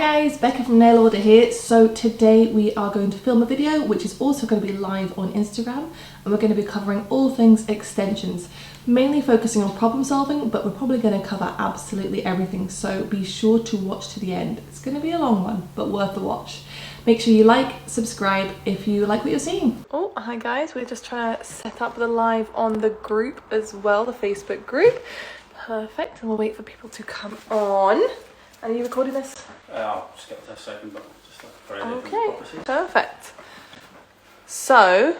guys, Becca from Nail Order here. So today we are going to film a video which is also going to be live on Instagram, and we're going to be covering all things extensions, mainly focusing on problem solving, but we're probably going to cover absolutely everything, so be sure to watch to the end. It's going to be a long one, but worth the watch. Make sure you like, subscribe if you like what you're seeing. Oh, hi guys, we're just trying to set up the live on the group as well, the Facebook group. Perfect, and we'll wait for people to come on. Are you recording this? I'll just get to a second, but just for okay, perfect. So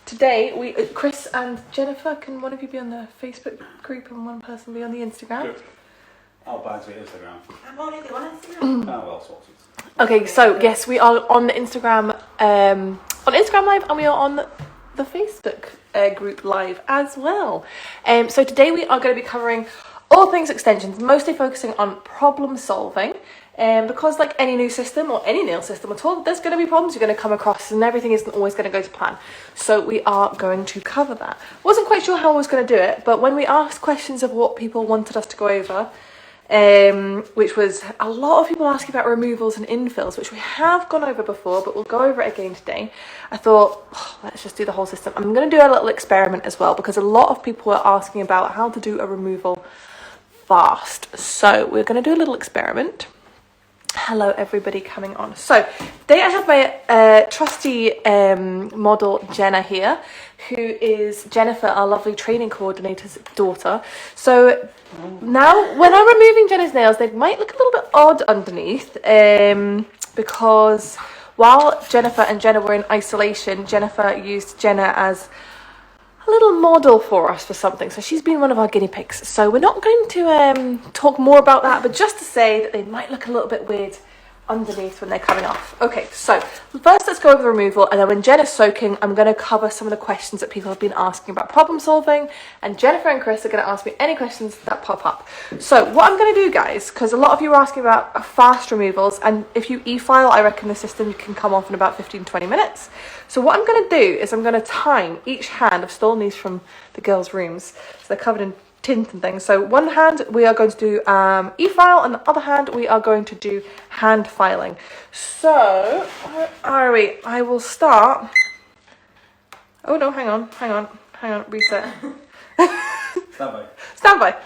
today Chris and Jennifer, can one of you be on the Facebook group and one person be on the Instagram? Good. I'll buy to Instagram. I'm already on Instagram. Oh, well sorted. Okay, so yes, we are on the Instagram, on Instagram Live, and we are on the Facebook group live as well. So today we are going to be covering all things extensions, mostly focusing on problem solving. Because like any new system or any nail system at all, there's going to be problems you're going to come across and everything isn't always going to go to plan. So we are going to cover that. Wasn't quite sure how I was going to do it, but when we asked questions of what people wanted us to go over, which was a lot of people asking about removals and infills, which we have gone over before, but we'll go over it again today. I thought, let's just do the whole system. I'm going to do a little experiment as well, because a lot of people were asking about how to do a removal fast. So we're going to do a little experiment. Hello everybody coming on. So today I have my trusty model Jenna here, who is Jennifer, our lovely training coordinator's daughter. So now when I'm removing Jenna's nails, they might look a little bit odd underneath, because while Jennifer and Jenna were in isolation, Jennifer used Jenna as a little model for us for something. So she's been one of our guinea pigs. So we're not going to talk more about that, but just to say that they might look a little bit weird underneath when they're coming off. Okay, so first let's go over the removal, and then when Jenna's soaking, I'm going to cover some of the questions that people have been asking about problem solving, and Jennifer and Chris are going to ask me any questions that pop up. So what I'm going to do, guys, because a lot of you are asking about fast removals, and if you eFile, I reckon the system can come off in about 15-20 minutes. So what I'm going to do is I'm going to time each hand. I've stolen these from the girls' rooms, so they're covered in tint and things. So one hand we are going to do eFile, and the other hand we are going to do hand filing. So where are we? I will start. Oh no, hang on, reset. Stand by.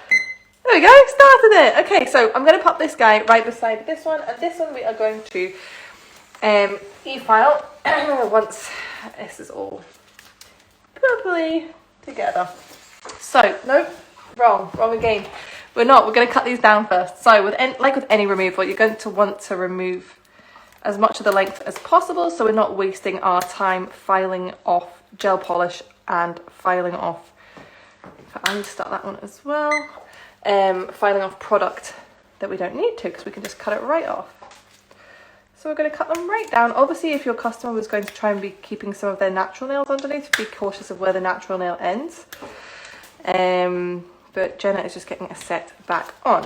There we go, started it. Okay, so I'm going to pop this guy right beside this one, and this one we are going to eFile once this is all properly together. So nope. Wrong again. We're going to cut these down first. So like with any removal, you're going to want to remove as much of the length as possible, so we're not wasting our time filing off gel polish and filing off, I need to start that one as well, filing off product that we don't need to, because we can just cut it right off. So we're going to cut them right down. Obviously, if your customer was going to try and be keeping some of their natural nails underneath, be cautious of where the natural nail ends. But Jenna is just getting a set back on.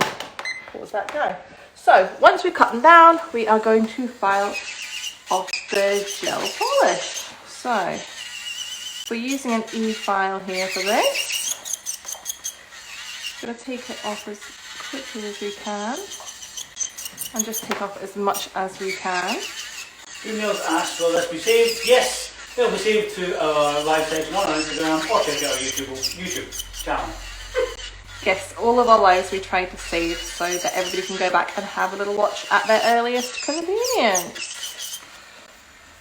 Pause that guy. So once we cut them down, we are going to file off the gel polish. So we're using an eFile here for this. Going to take it off as quickly as we can, and just take off as much as we can. Emails asked, will this be saved? Yes, it'll be saved to our live section on our Instagram, or check out our YouTube channel. Yes, all of our lives we try to save so that everybody can go back and have a little watch at their earliest convenience.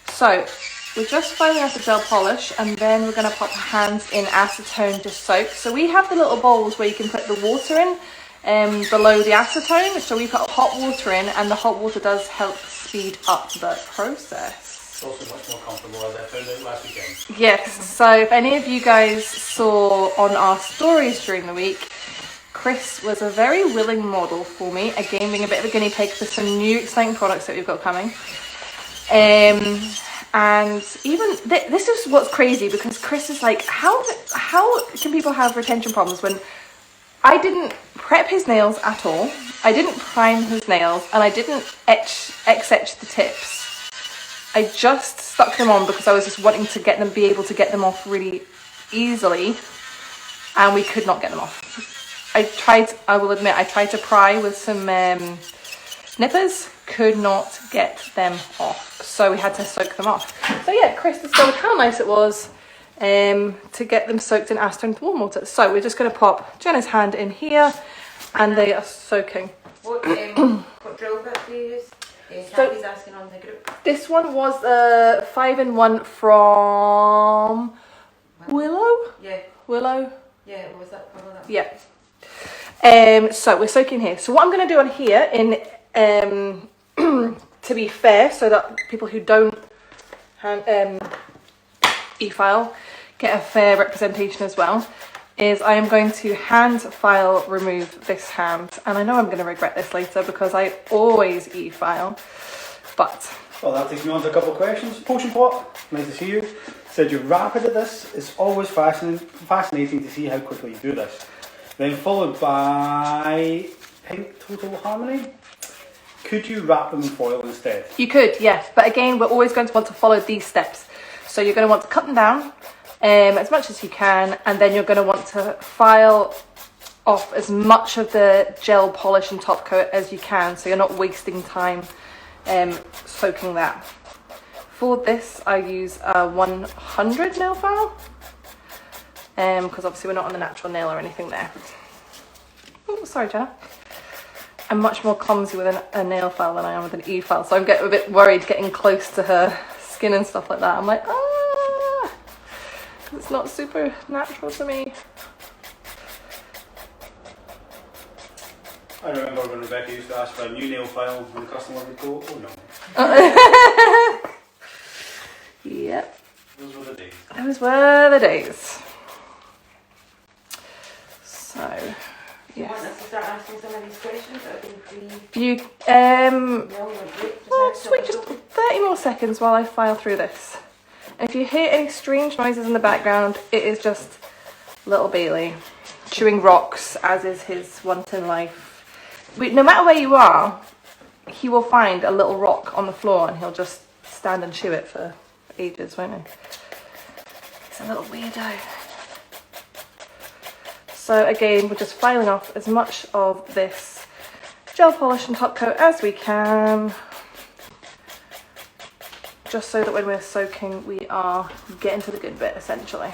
So we're just filing off the gel polish, and then we're going to pop our hands in acetone to soak. So we have the little bowls where you can put the water in below the acetone. So we put hot water in, and the hot water does help speed up the process. It's also much more comfortable, as I found out last weekend. Yes, so if any of you guys saw on our stories during the week, Chris was a very willing model for me, again being a bit of a guinea pig for some new exciting products that we've got coming. And even this is what's crazy, because Chris is like, how can people have retention problems when I didn't prep his nails at all, I didn't prime his nails, and I didn't etch the tips. I just stuck them on because I was just wanting to be able to get them off really easily, and we could not get them off. I will admit, I tried to pry with some nippers, could not get them off. So we had to soak them off. So yeah, Chris discovered how nice it was to get them soaked in acetone warm water. So we're just going to pop Jenna's hand in here and they are soaking. What drill bit do you use? Kathy's asking on the group. This one was 5-in-1 from Willow? Yeah. Willow? Yeah, what was that? What was that? Yeah. So we're soaking here. So what I'm going to do on here, to be fair, so that people who don't eFile get a fair representation as well, is I am going to hand file remove this hand. And I know I'm going to regret this later because I always eFile, but... Well, that takes me on to a couple of questions. Potion Pot, nice to see you. Said you're rapid at this. It's always fascinating to see how quickly you do this. Then followed by Pink Total Harmony. Could you wrap them in foil instead? You could, yes. But again, we're always going to want to follow these steps. So you're going to want to cut them down as much as you can, and then you're going to want to file off as much of the gel polish and top coat as you can, so you're not wasting time soaking that. For this, I use a 100 nail file, because obviously we're not on the natural nail or anything there. Oh, sorry, Jenna. I'm much more clumsy with a nail file than I am with an eFile, so I'm getting a bit worried getting close to her skin and stuff like that. I'm like, it's not super natural to me. I remember when Rebecca used to ask for a new nail file and the customer would go, oh no. Yep. Those were the days. Those were the days. So, Do you want us to start asking some of these questions? you Well, wait just 30 more seconds while I file through this. And if you hear any strange noises in the background, it is just little Bailey chewing rocks, as is his want in life. No matter where you are, he will find a little rock on the floor and he'll just stand and chew it for ages, won't he? He's a little weirdo. So again, we're just filing off as much of this gel polish and top coat as we can, just so that when we're soaking, we are getting to the good bit, essentially.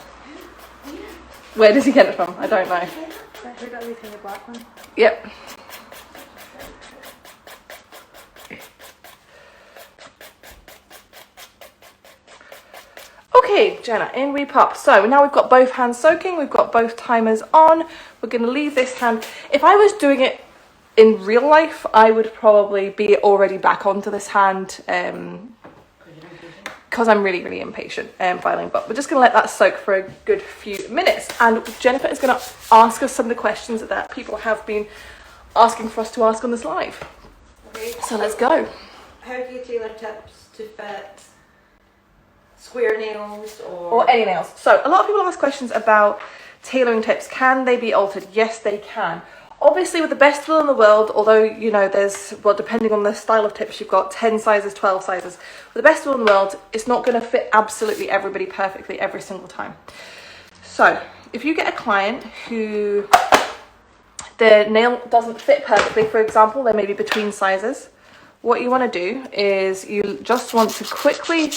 Where does he get it from? I don't know. Yep. Okay, Jenna, in we pop. So now we've got both hands soaking, we've got both timers on. We're going to leave this hand. If I was doing it in real life, I would probably be already back onto this hand because I'm really, really impatient filing. But we're just going to let that soak for a good few minutes. And Jennifer is going to ask us some of the questions that people have been asking for us to ask on this live. Okay. So let's go. How do you tailor tips to fit square nails Or any nails. So a lot of people ask questions about tailoring tips. Can they be altered? Yes, they can. Obviously, with the best will in the world, although, you know, there's, well, depending on the style of tips, you've got 10 sizes, 12 sizes. With the best will in the world, it's not going to fit absolutely everybody perfectly every single time. So if you get a client who the nail doesn't fit perfectly, for example, they may be between sizes, what you want to do is you just want to quickly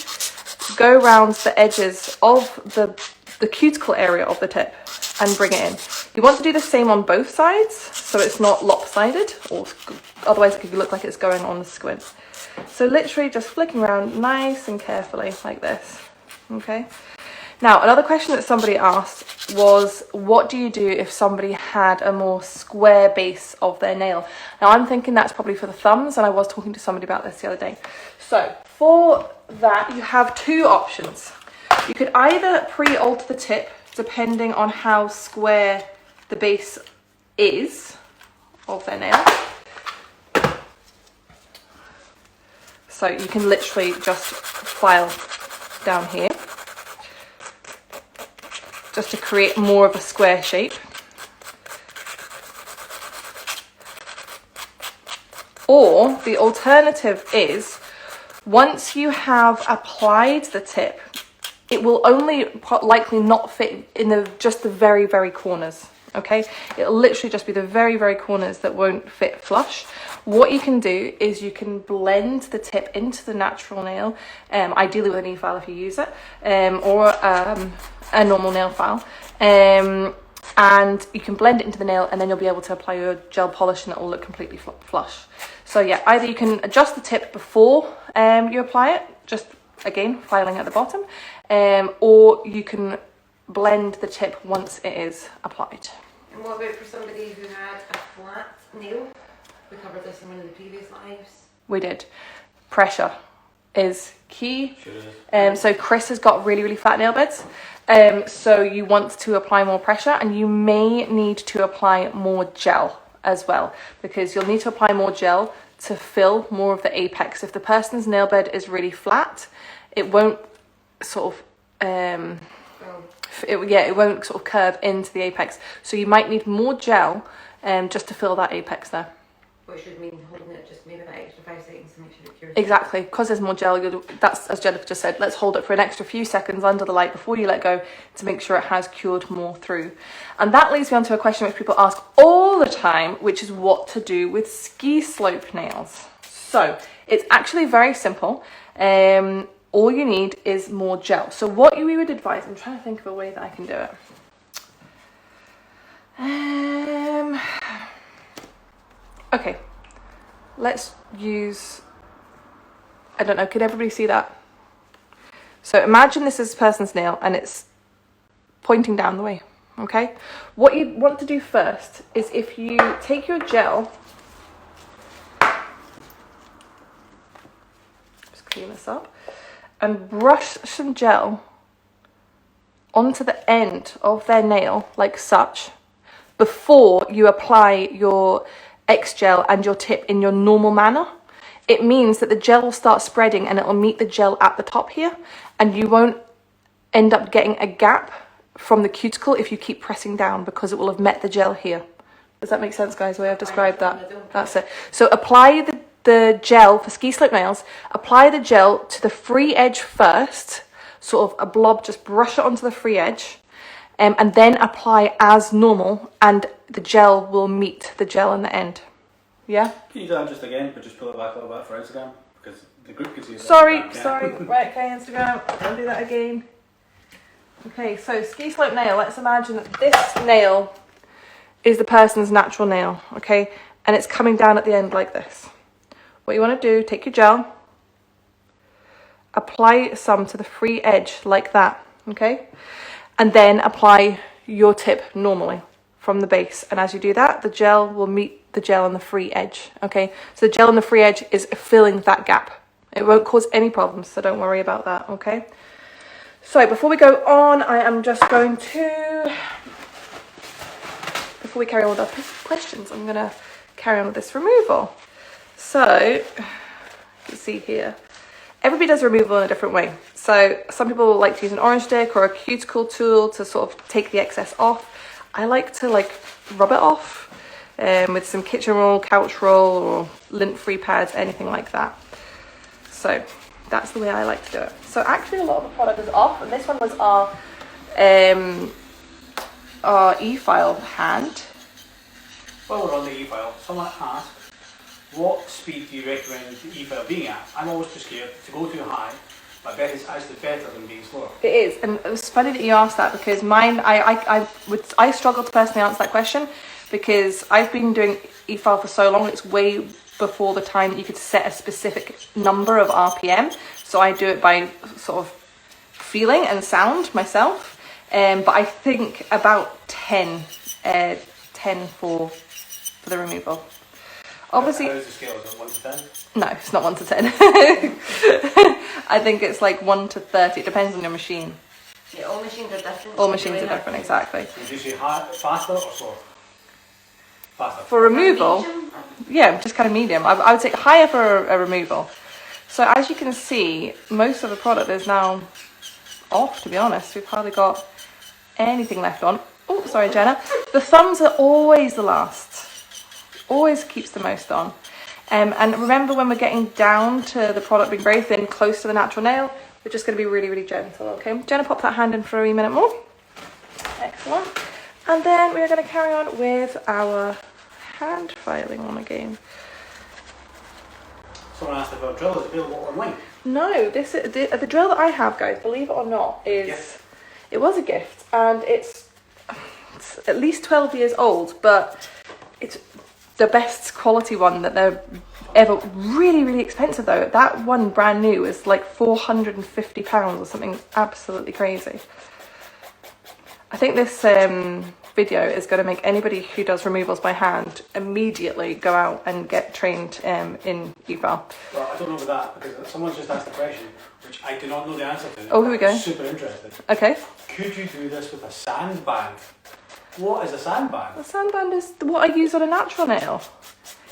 go around the edges of the cuticle area of the tip and bring it in. You want to do the same on both sides so it's not lopsided, or otherwise it could look like it's going on the squint. So literally just flicking around nice and carefully like this. Okay. Now, another question that somebody asked was, what do you do if somebody had a more square base of their nail? Now, I'm thinking that's probably for the thumbs, and I was talking to somebody about this the other day. So for that, you have two options. You could either pre-alter the tip depending on how square the base is of their nail. So you can literally just file down here just to create more of a square shape. Or the alternative is, once you have applied the tip, it will only likely not fit in just the very, very corners okay? It'll literally just be the very, very corners that won't fit flush. What you can do is you can blend the tip into the natural nail, ideally with an eFile if you use it, or a normal nail file. And you can blend it into the nail, and then you'll be able to apply your gel polish and it will look completely flush. So yeah, either you can adjust the tip before you apply it, just again filing at the bottom, or you can blend the tip once it is applied. And what about for somebody who had a flat nail? We covered this in one of the previous lives. We did. Pressure is key. Sure is. So Chris has got really, really flat nail beds. So you want to apply more pressure, and you may need to apply more gel as well, because you'll need to apply more gel to fill more of the apex. If the person's nail bed is really flat, it won't sort of it won't sort of curve into the apex. So you might need more gel just to fill that apex there. Which should mean holding it just maybe that extra 5 seconds to make sure it cures. Exactly, because there's more gel, that's, as Jennifer just said, let's hold it for an extra few seconds under the light before you let go to make sure it has cured more through. And that leads me on to a question which people ask all the time, which is what to do with ski slope nails. So it's actually very simple. All you need is more gel. So what we would advise, I'm trying to think of a way that I can do it. Okay, let's use, I don't know, can everybody see that? So imagine this is a person's nail and it's pointing down the way, okay? What you want to do first is if you take your gel, just clean this up, and brush some gel onto the end of their nail like such before you apply your X gel and your tip in your normal manner. It means that the gel will start spreading and it will meet the gel at the top here, and you won't end up getting a gap from the cuticle if you keep pressing down, because it will have met the gel here. Does that make sense, guys, the way I've described that? That's it. So apply the gel for ski slope nails, apply the gel to the free edge first, sort of a blob, just brush it onto the free edge, and then apply as normal, and the gel will meet the gel in the end. Yeah? Can you do that just again, but just pull it back a little bit for Instagram? Because the group can see it. Sorry. Right, okay, Instagram, I'll do that again. Okay, so ski slope nail, let's imagine that this nail is the person's natural nail, okay? And it's coming down at the end like this. What you want to do, take your gel, apply some to the free edge like that, okay? And then apply your tip normally from the base. And as you do that, the gel will meet the gel on the free edge, okay? So the gel on the free edge is filling that gap. It won't cause any problems, so don't worry about that, okay? So before we go on, I am just going to, before we carry on with our questions, I'm going to carry on with this removal. So, you can see here, everybody does removal in a different way. So some people like to use an orange stick or a cuticle tool to sort of take the excess off. I like to rub it off with some kitchen roll, couch roll, or lint-free pads, anything like that. So that's the way I like to do it. So actually a lot of the product is off, and this one was our eFile hand. While we're on the eFile, someone asked, what speed do you recommend the eFile being at? I'm always too scared to go too high, but I bet it's actually better than being slower. It is, and it was funny that you asked that, because mine, I struggle to personally answer that question, because I've been doing eFile for so long. It's way before the time that you could set a specific number of RPM. So I do it by sort of feeling and sound myself. But I think about 10 for the removal. Obviously, how is the scale? Is it 1 to 10? No, it's not 1 to 10. I think it's like 1 to 30. It depends on your machine. Yeah, all machines are different. All machines are different, exactly. Would you say faster or slower? Faster. For removal, yeah, just kind of medium. I would say higher for a removal. So as you can see, most of the product is now off, to be honest. We've hardly got anything left on. Oh, sorry, Jenna. The thumbs are always the last. Always keeps the most on. And remember, when we're getting down to the product being very thin, close to the natural nail, we're just going to be really, really gentle, okay? Jenna, pop that hand in for a wee minute more. Excellent. And then we're going to carry on with our hand filing one again. Someone asked if our drill is available online. No, this is the drill that I have, guys, believe it or not, is it was a gift, and it's at least 12 years old, but it's the best quality one that they're ever. Really, really expensive though. That one brand new is like £450 or something absolutely crazy. I think this video is going to make anybody who does removals by hand immediately go out and get trained in eFile. Well, I don't know about that because someone's just asked a question which I do not know the answer to. Oh, here we go. I'm super interested. Okay. Could you do this with a sandband? What is a sandband? A sandband is what I use on a natural nail.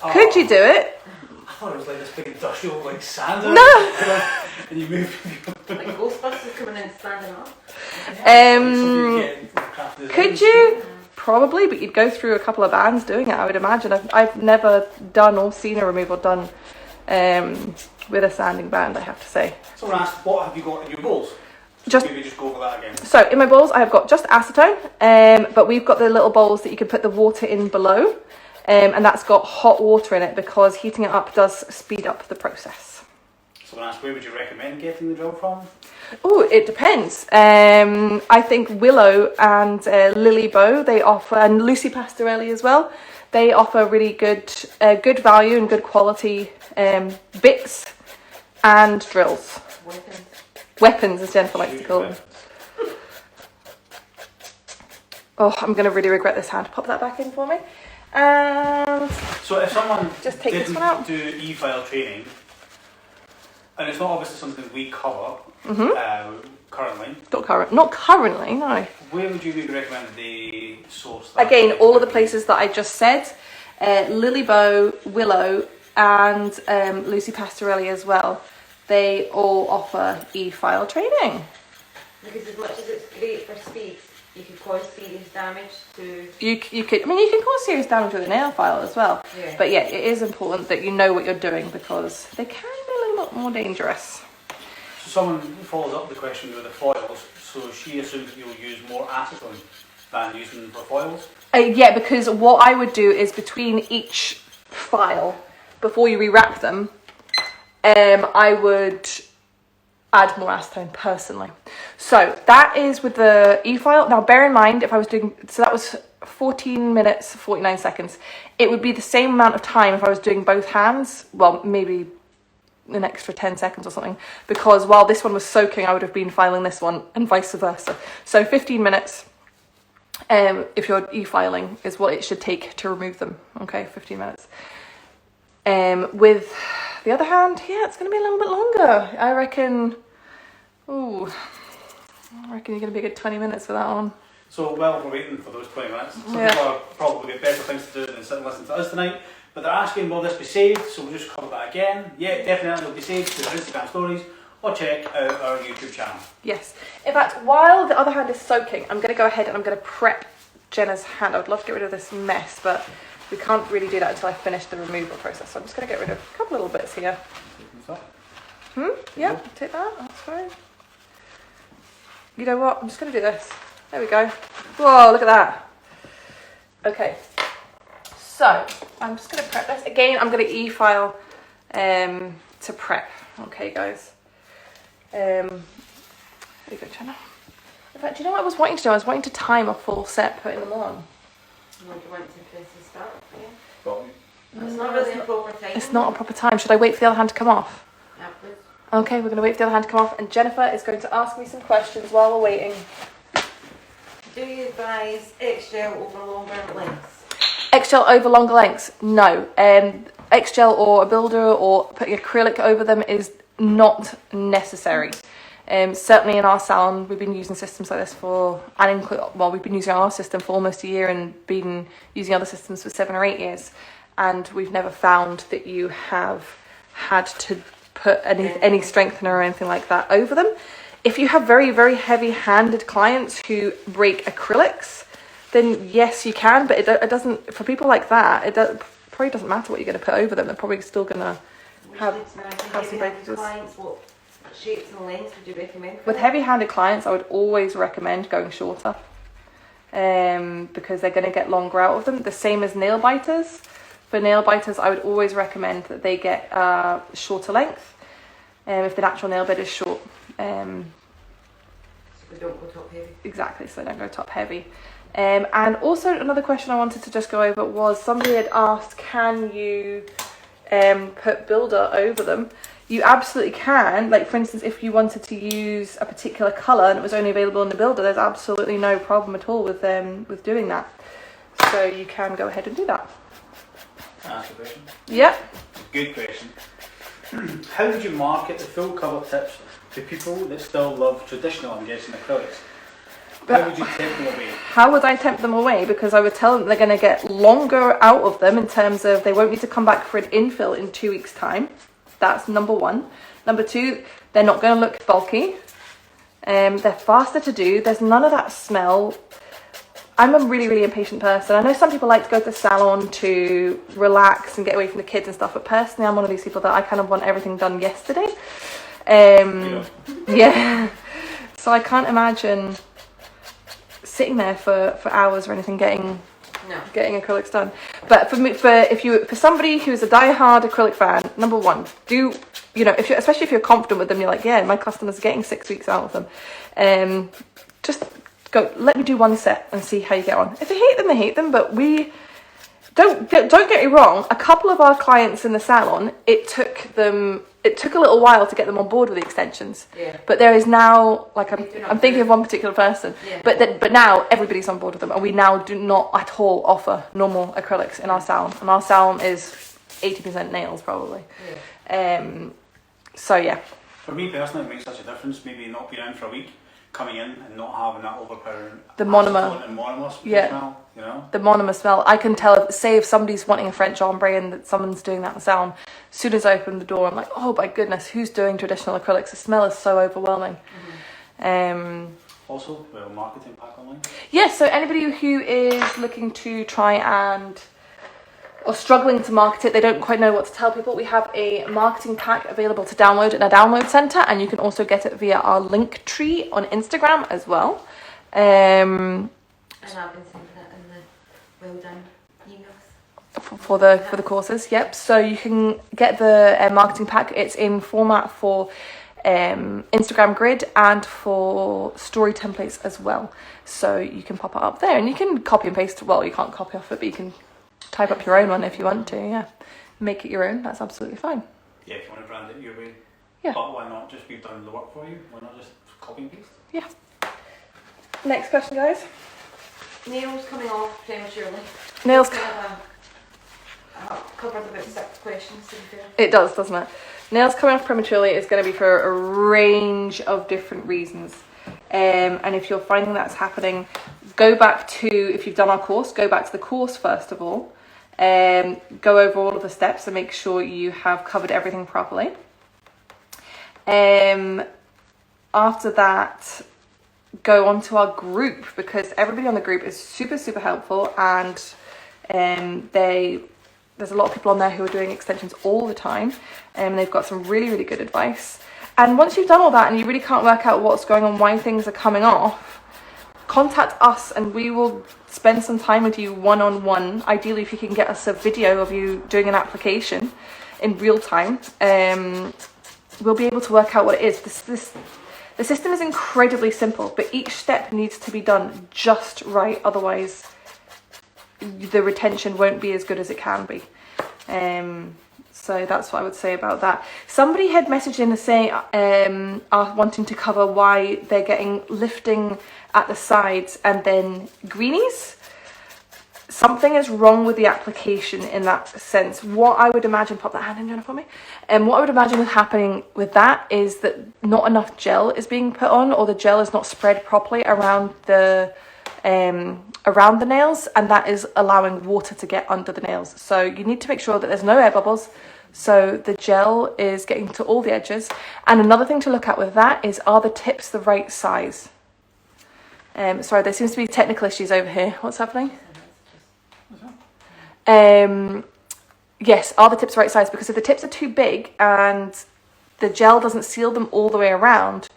Oh, Could you do it? I thought it was like this big industrial like sand. No. And you move. Like Ghostbusters coming in and standing up. Could you? Probably, but you'd go through a couple of bands doing it, I would imagine. I've never done or seen a removal done with a sanding band, I have to say. Someone asked, what have you got in your bowls? Maybe just go over that again. So in my bowls, I have got just acetone, but we've got the little bowls that you can put the water in below, and that's got hot water in it because heating it up does speed up the process. Someone asked, where would you recommend getting the drill from? Oh, it depends. I think Willow and Lily Bow, they offer, and Lucy Pastorelli as well, they offer really good value and good quality bits and drills. Weapons, as Jennifer likes to call them. Oh, I'm going to really regret this hand. Pop that back in for me. And so if someone just take didn't this one out. do eFile training, and it's not obviously something we cover currently. Not currently, no. Where would you recommend they source that? Again, all of the places that I just said, Lily Bow, Willow, and Lucy Pastorelli as well. They all offer eFile training. Because as much as it's great for speed, you could cause serious damage to... You could, I mean, you can cause serious damage with a nail file as well. Yeah. But yeah, it is important that you know what you're doing because they can be a little bit more dangerous. So someone follows up the question with the foils, so she assumes that you'll use more acetone than using for foils? Yeah, because what I would do is between each file, before you rewrap them, I would add more acetone personally. So that is with the eFile. Now bear in mind, if I was doing, so that was 14 minutes, 49 seconds. It would be the same amount of time if I was doing both hands. Well, maybe an extra 10 seconds or something, because while this one was soaking, I would have been filing this one and vice versa. So 15 minutes, if you're e-filing, is what it should take to remove them. Okay, 15 minutes. With the other hand, yeah, it's going to be a little bit longer. I reckon you're going to be a good 20 minutes for that one. So while we're waiting for those 20 minutes, some Yeah. people are probably got better things to do than sit and listen to us tonight, but they're asking, will this be saved? So we'll just cover that again. Yeah, definitely it'll be saved to our Instagram stories, or check out our YouTube channel. Yes. In fact, while the other hand is soaking, I'm going to go ahead and I'm going to prep Jenna's hand. I would love to get rid of this mess, but we can't really do that until I finish the removal process. So I'm just going to get rid of a couple little bits here. Yeah, take that. That's fine. You know what? I'm just going to do this. There we go. Whoa, look at that. Okay. So I'm just going to prep this. Again, I'm going to e-file to prep. Okay, guys. There you go, Jenna. In fact, do you know what I was wanting to do? I was wanting to time a full set putting them on. What do you want to press the start? Yeah. Well, It's not really a proper time. It's not a proper time. Should I wait for the other hand to come off? Afterwards. Okay, we're going to wait for the other hand to come off, and Jennifer is going to ask me some questions while we're waiting. Do you advise X-gel over longer lengths? X-gel over longer lengths? No. X-gel or a builder or putting acrylic over them is not necessary. Certainly in our salon, we've been using systems like this we've been using our system for almost a year and been using other systems for 7 or 8 years. And we've never found that you have had to put any strengthener or anything like that over them. If you have very, very heavy-handed clients who break acrylics, then yes, you can, but it doesn't, for people like that, probably doesn't matter what you're going to put over them. They're probably still going to have some breakages. Clients, what shapes and lengths would you recommend? With heavy-handed clients, I would always recommend going shorter. because they're going to get longer out of them. The same as nail biters. For nail biters, I would always recommend that they get shorter length if the natural nail bed is short. So we don't go top heavy. Exactly, so don't go top heavy. And also another question I wanted to just go over was somebody had asked, can you put builder over them? You absolutely can. Like, for instance, if you wanted to use a particular colour and it was only available in the builder, there's absolutely no problem at all with doing that. So you can go ahead and do that. Can I ask a question? Yeah. Good question. How would you market the full cover tips to people that still love traditional, I'm guessing, acrylics? How would you tempt them away? How would I tempt them away? Because I would tell them they're going to get longer out of them in terms of they won't need to come back for an infill in 2 weeks' time. That's number one. Number two, they're not going to look bulky. They're faster to do. There's none of that smell. I'm a really, really impatient person. I know some people like to go to the salon to relax and get away from the kids and stuff, but personally I'm one of these people that I kind of want everything done yesterday. Yeah. So I can't imagine sitting there for hours or anything getting acrylics done. But for somebody who's a die-hard acrylic fan, number one, especially if you're confident with them, you're like, yeah, my customers are getting 6 weeks out of them. Just go, let me do one set and see how you get on. If they hate them, they hate them. But we don't get me wrong. A couple of our clients in the salon, it took a little while to get them on board with the extensions. Yeah. But there is now, like, I'm thinking of one particular person. Yeah. But now everybody's on board with them, and we now do not at all offer normal acrylics in our salon, and our salon is 80% nails probably. Yeah. So yeah. For me personally, it makes such a difference. Maybe not being in for a week, coming in and not having that overpowering monomer smell, you know? The monomer smell. I can tell if somebody's wanting a French ombre and that someone's doing that in the salon, as soon as I open the door, I'm like, oh my goodness, who's doing traditional acrylics? The smell is so overwhelming. Mm-hmm. Also, marketing pack online? Yes, so anybody who is looking to try and or struggling to market it, they don't quite know what to tell people, we have a marketing pack available to download in a download center, and you can also get it via our link tree on Instagram as well. And I've been sending it in the well done emails for the courses. Yep. So you can get the marketing pack. It's in format for Instagram grid and for story templates as well. So you can pop it up there, and you can copy and paste. Well, you can't copy off it, but you can type up your own one if you want to. Yeah, make it your own. That's absolutely fine. Yeah, if you want to brand it your way. Yeah. But why not just we've done the work for you? Why not just copy and paste? Yeah. Next question, guys. Nails coming off prematurely. Nails. Covered about 6 questions. To be fair. It does, doesn't it? Nails coming off prematurely is going to be for a range of different reasons. And if you're finding that's happening, go back to, if you've done our course, go back to the course first of all. Go over all of the steps and make sure you have covered everything properly. After that, go on to our group, because everybody on the group is super, super helpful, and there's a lot of people on there who are doing extensions all the time, and they've got some really, really good advice. And once you've done all that and you really can't work out what's going on, why things are coming off, contact us and we will spend some time with you one-on-one. Ideally, if you can get us a video of you doing an application in real time, we'll be able to work out what it is. The system is incredibly simple, but each step needs to be done just right. Otherwise, the retention won't be as good as it can be. So that's what I would say about that. Somebody had messaged in to say wanting to cover why they're getting lifting at the sides and then greenies. Something is wrong with the application in that sense. What I would imagine, pop that hand in, Jenna, for me. What I would imagine is happening with that is that not enough gel is being put on, or the gel is not spread properly around the nails, and that is allowing water to get under the nails. So you need to make sure that there's no air bubbles, so the gel is getting to all the edges. And another thing to look at with that is, are the tips the right size? Sorry, there seems to be technical issues over here. What's happening? Yes, are the tips the right size? Because if the tips are too big and the gel doesn't seal them all the way around,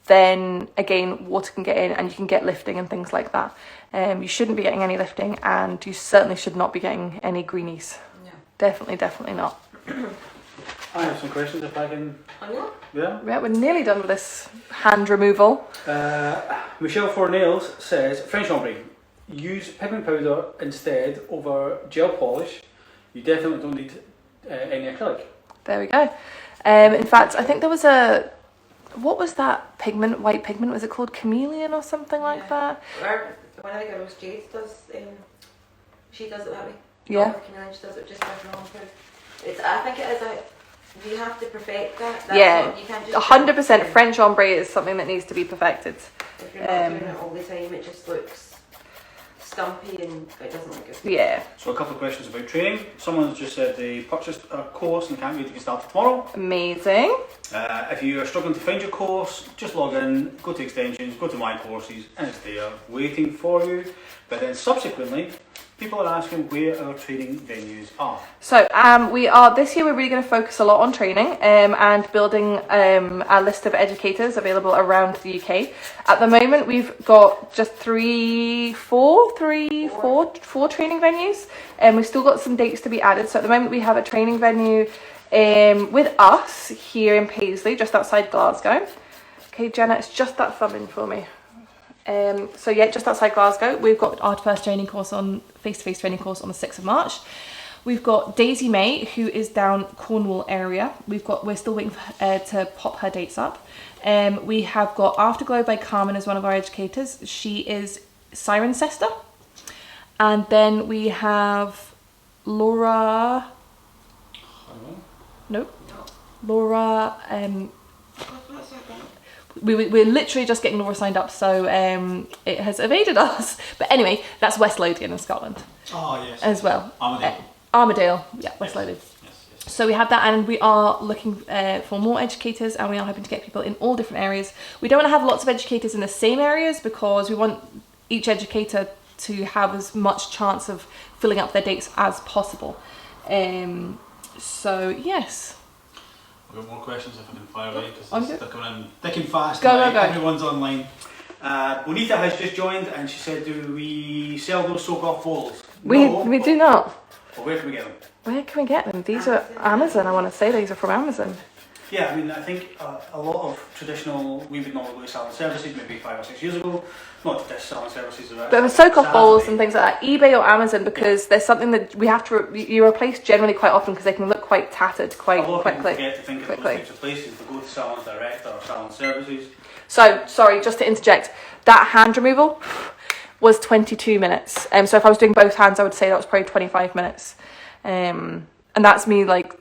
then again, water can get in and you can get lifting and things like that. You shouldn't be getting any lifting, and you certainly should not be getting any greenies. No. Definitely not. I have some questions if I can. Oh, Yeah. Yeah, we're nearly done with this hand removal. Michelle for Nails says French ombre. Use pigment powder instead over gel polish. You definitely don't need any acrylic. There we go. In fact, I think there was what was that pigment, white pigment, was it called chameleon or something like that? One of the girls, Jade, she does it that way. Yeah. She does it just with normal powder. I think it is you have to perfect that. You can't just 100% French ombre is something that needs to be perfected. If you're not doing it all the time, it just looks stumpy and it doesn't look good. Yeah. So a couple of questions about training. Someone's just said they purchased a course and can't wait to get started tomorrow. Amazing. If you are struggling to find your course, just log in, go to extensions, go to my courses, and it's there waiting for you. But then subsequently, people are asking where our training venues are. So this year we're really going to focus a lot on training and building a list of educators available around the UK. At the moment we've got just four training venues, and we've still got some dates to be added. So at the moment we have a training venue with us here in Paisley, just outside Glasgow. Okay, Jenna, it's just that thumb in for me. So yeah, just outside Glasgow, we've got our first training course face-to-face training course on the 6th of March. We've got Daisy May, who is down Cornwall area. We're still waiting for to pop her dates up. We have got Afterglow by Carmen as one of our educators. She is Cirencester. And then we have Laura. Nope. Laura. We're literally just getting Laura signed up, so it has evaded us. But anyway, that's West Lothian in Scotland. Oh, yes. As well. Armadale. Armadale, yeah, West Lothian. Yes. So we have that, and we are looking for more educators, and we are hoping to get people in all different areas. We don't want to have lots of educators in the same areas because we want each educator to have as much chance of filling up their dates as possible. So yes. I've got more questions if I can fire away because Okay. they're coming in thick and fast. Go. Everyone's online. Bonita has just joined and she said, do we sell those soak-off bowls? No. We do not. Well, where can we get them? Where can we get them? These are Amazon, I want to say. These are from Amazon. Yeah, I mean, I think a lot of traditional, we would normally sell services maybe 5 or 6 years ago. Not just selling services. But with soak-off bowls and things like that, eBay or Amazon, because there's something that we have to you replace generally quite often because they can look quite tattered quite a lot quickly. Of people forget to think of those types of places to go to salons direct or salon services. So, sorry, just to interject, that hand removal was 22 minutes. So if I was doing both hands, I would say that was probably 25 minutes. And that's me like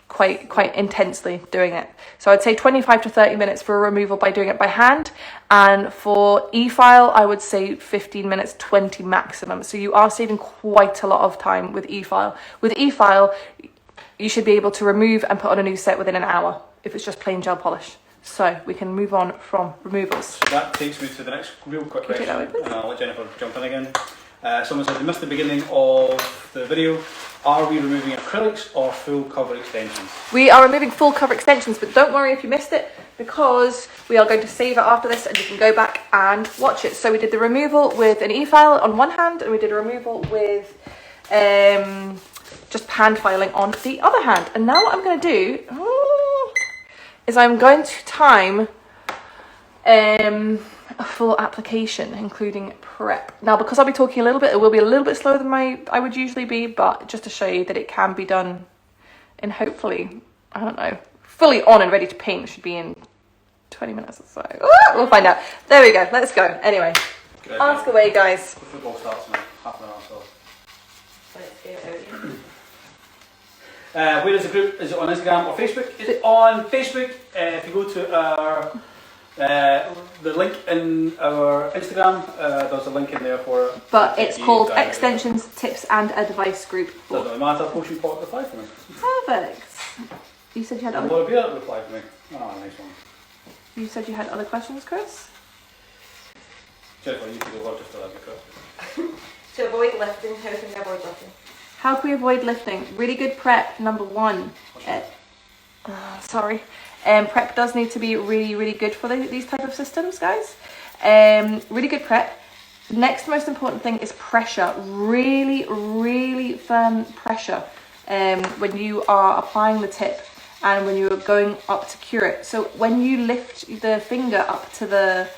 quite intensely doing it. So I'd say 25 to 30 minutes for a removal by doing it by hand, and for eFile I would say 15 minutes, 20 maximum. So you are saving quite a lot of time with eFile. With eFile you should be able to remove and put on a new set within an hour if it's just plain gel polish. So we can move on from removals. So that takes me to the next real quick Can you question, take that away, please? and I'll let Jennifer jump in again. Someone said they missed the beginning of the video. Are we removing acrylics or full cover extensions? We are removing full cover extensions, but don't worry if you missed it because we are going to save it after this and you can go back and watch it. So we did the removal with an eFile on one hand and we did a removal with just hand filing on the other hand. And now what I'm going to do is I'm going to time a full application, including prep. Now, because I'll be talking a little bit, it will be a little bit slower than I would usually be, but just to show you that it can be done in hopefully, I don't know, fully on and ready to paint should be in 20 minutes or so. We'll find out. There we go. Let's go. Anyway, ask away, guys. The football starts in half an hour or so. Where is the group? Is it on Instagram or Facebook? Is it on Facebook? If you go to our the link in our Instagram, there's a link in there for. But it's called Extensions, Tips and Advice Group. Doesn't really matter. Potion Pot reply for me. Perfect. You said you had And other. Laura Beer replied for me. Oh, nice one. You said you had other questions, Chris. Jennifer, you can go on just for that because. To avoid lifting, how can we avoid lifting? How can we avoid lifting? Really good prep, number one. sorry. Prep does need to be really, really good for these type of systems, guys. Really good prep. Next most important thing is pressure. Really, really firm pressure when you are applying the tip and when you're going up to cure it. So when you lift the finger up to the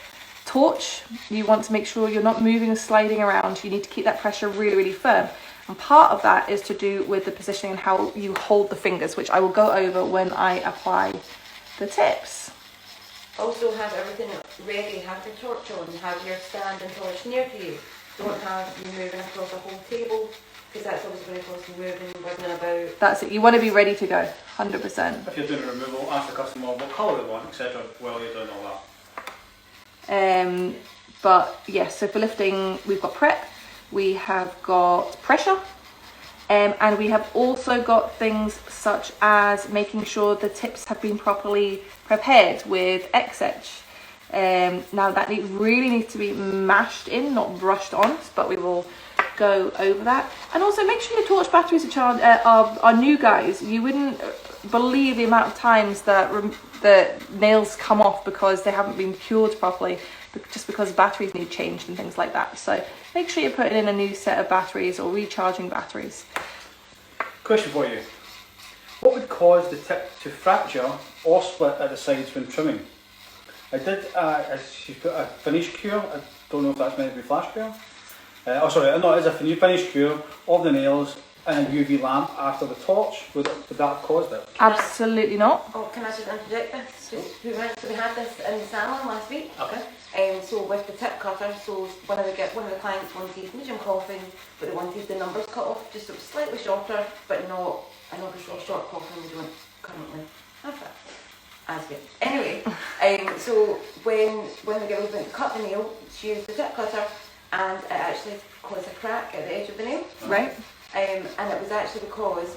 torch, you want to make sure you're not moving and sliding around. You need to keep that pressure really, really firm. And part of that is to do with the positioning and how you hold the fingers, which I will go over when I apply the tips. Also have everything ready, have the torch on, have your stand and torch near to you. Don't have you moving across a whole table, because that's always going to cause you moving, wiggling about. That's it, you want to be ready to go, 100%. If you're doing a removal, ask the customer what colour they want, etc. while you're doing all that. But yes, so for lifting, we've got prep, we have got pressure, and we have also got things such as making sure the tips have been properly prepared with X-Edge. Now that really needs to be mashed in, not brushed on, but we will go over that. And also make sure your torch batteries are new, guys. You wouldn't believe the amount of times that the nails come off because they haven't been cured properly, just because batteries need changed and things like that. So make sure you're putting in a new set of batteries or recharging batteries. Question for you. What would cause the tip to fracture or split at the sides when trimming? I did, she's put a finish cure. I don't know if that's meant to be flash cure. No, it is a finish cure of the nails and a UV lamp after the torch. Would that have caused it? Absolutely not. Oh, can I just interject this? We had this in the salon last week. Okay. So with the tip cutter, so one of the clients wanted medium coffin, but they wanted the numbers cut off, just so it was slightly shorter, but not an obviously short coffin. We don't currently have that as yet. Anyway, so when the girl went to cut the nail, she used the tip cutter, and it actually caused a crack at the edge of the nail. Right. And it was actually because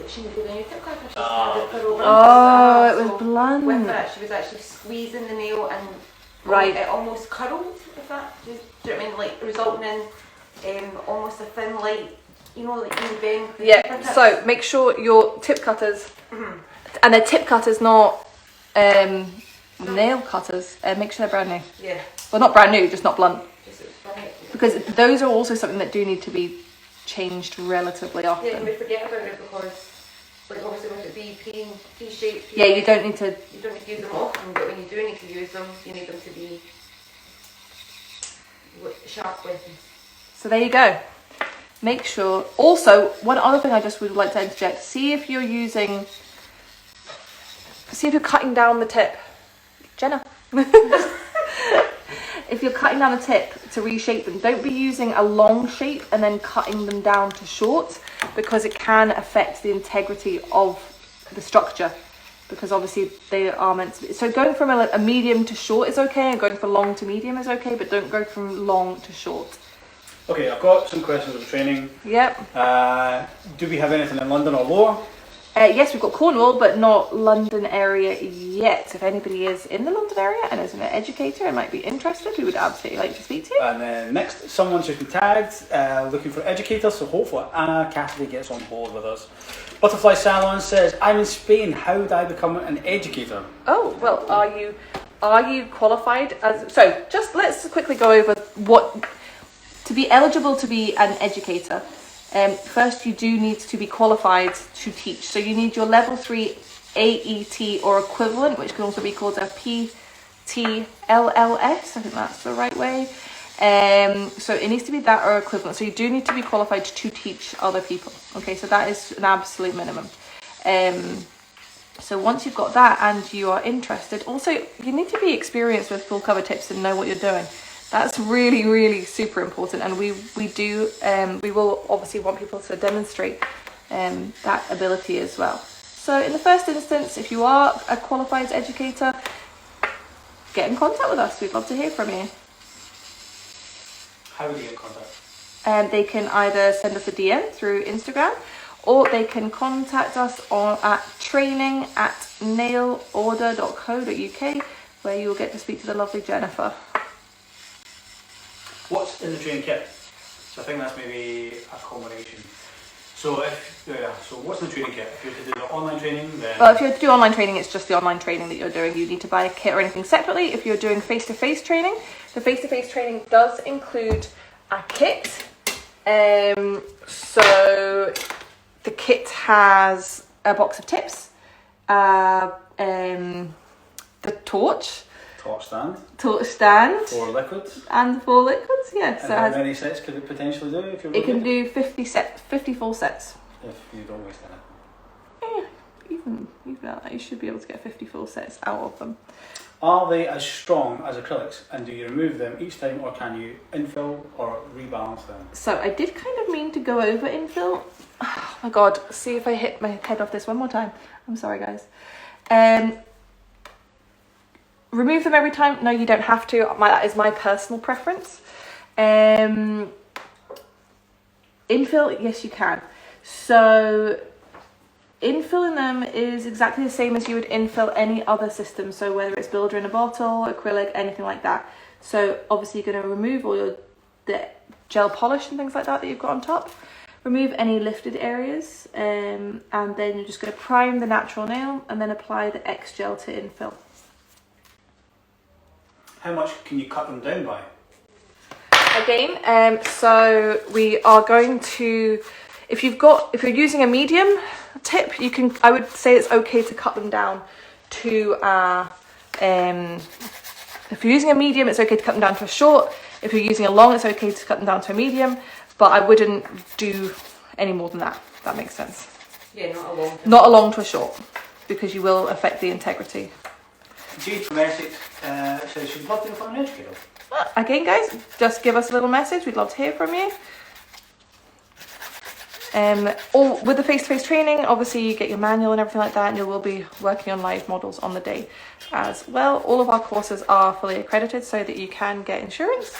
she needed a new tip cutter. She had it put over. Oh, it was blunt. With that, she was actually squeezing the nail and it almost curled. If that, do you know what I mean? Like resulting in almost a thin, like like you bend. Yeah. So make sure your tip cutters, and they're tip cutters, not nail cutters. Make sure they're brand new. Yeah. Well, not brand new, just not blunt. Because those are also something that do need to be changed relatively often. Yeah, we forget about it because, like, obviously with it being T-shaped. Yeah, you don't need to use them often, but when you do need to use them, you need them to be sharp with. So there you go. Make sure. Also, one other thing I just would like to interject. See if you're cutting down the tip. Jenna. If you're cutting down a tip to reshape them, don't be using a long shape and then cutting them down to short, because it can affect the integrity of the structure, because obviously they are meant to be. So going from a medium to short is okay, and going from long to medium is okay, but don't go from long to short. Okay, I've got some questions on training. Yep. Do we have anything in London or Lower? Yes, we've got Cornwall, but not London area yet. If anybody is in the London area and is an educator and might be interested, we would absolutely like to speak to you. And then next, someone's just been tagged looking for educators, so hopefully Anna Cassidy gets on board with us. Butterfly Salon says, I'm in Spain, how would I become an educator? Oh, well, are you qualified as... So, just let's quickly go over what... To be eligible to be an educator, first you do need to be qualified to teach. So you need your level 3 AET or equivalent, which can also be called a PTLLS. I think that's the right way. So it needs to be that or equivalent. So you do need to be qualified to teach other people. Okay, so that is an absolute minimum. So once you've got that and you are interested, also you need to be experienced with full cover tips and know what you're doing. That's really, really super important, and we will obviously want people to demonstrate that ability as well. So in the first instance, if you are a qualified educator, get in contact with us. We'd love to hear from you. How do you get in contact? They can either send us a DM through Instagram, or they can contact us at training@nailorder.co.uk, where you will get to speak to the lovely Jennifer. What's in the training kit? So I think that's maybe a combination. So so what's the training kit? If you're to do the online training, then... Well, if you're to do online training, it's just the online training that you're doing. You need to buy a kit or anything separately. If you're doing face-to-face training, the face-to-face training does include a kit. So the kit has a box of tips, the torch stand, 4 liquids. and 4 liquids. Yes. And how many sets could it potentially do if you're It can do 54 sets. If you don't waste any. Even at that, you should be able to get 54 sets out of them. Are they as strong as acrylics, and do you remove them each time, or can you infill or rebalance them? So I did kind of mean to go over infill. Oh my god, see if I hit my head off this one more time. I'm sorry, guys. Remove them every time? No, you don't have to. That is my personal preference. Infill, yes you can. So infilling them is exactly the same as you would infill any other system. So whether it's builder in a bottle, acrylic, anything like that. So obviously you're going to remove all the gel polish and things like that you've got on top. Remove any lifted areas, and then you're just going to prime the natural nail and then apply the X gel to infill. How much can you cut them down by? Again, so we are going to, if you're using a medium tip, I would say it's okay to cut them down to if you're using a medium, it's okay to cut them down to a short. If you're using a long, it's okay to cut them down to a medium, but I wouldn't do any more than that, if that makes sense. Yeah, not a long. Not a long to a short, because you will affect the integrity. Jade from Essex says she'd love to find an educator. Again, guys, just give us a little message. We'd love to hear from you. Or with the face-to-face training, obviously you get your manual and everything like that, and you will be working on live models on the day as well. All of our courses are fully accredited so that you can get insurance.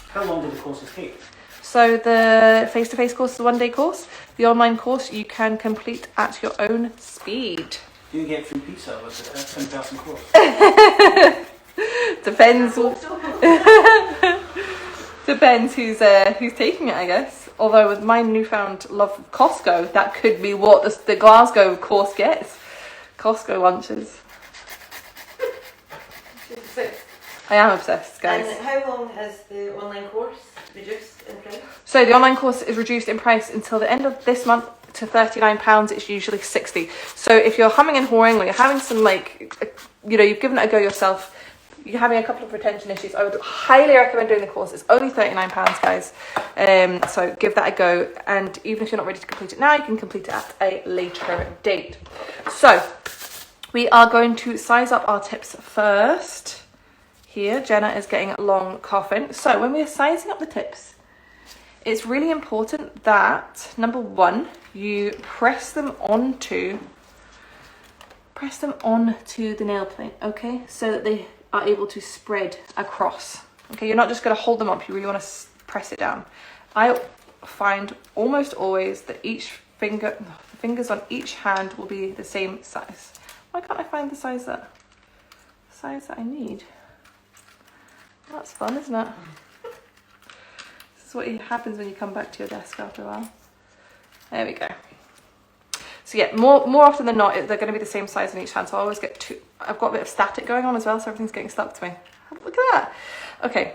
How long do the courses take? So the face-to-face course is a 1-day course. The online course you can complete at your own speed. Do you get free pizza with a 10-person course? Depends. Depends who's taking it, I guess. Although with my newfound love of Costco, that could be what the Glasgow course gets. Costco lunches. I am obsessed, guys. And how long is the online course reduced in price? So the online course is reduced in price until the end of this month to £39. It's usually £60. So if you're humming and hawing, or you're having some you've given it a go yourself, you're having a couple of retention issues, I would highly recommend doing the course. It's only £39, guys. So give that a go. And even if you're not ready to complete it now, you can complete it at a later date. So we are going to size up our tips first. Here, Jenna is getting a long coughing. So when we're sizing up the tips, it's really important that, number one, you press them onto the nail plate, okay? So that they are able to spread across. Okay, you're not just going to hold them up, you really want to press it down. I find almost always that the fingers on each hand will be the same size. Why can't I find the size that I need? Well, that's fun, isn't it? This is what happens when you come back to your desk after a while. There we go. So yeah, more often than not, they're going to be the same size on each hand. So I always get two. I've got a bit of static going on as well, so everything's getting stuck to me. Look at that. Okay.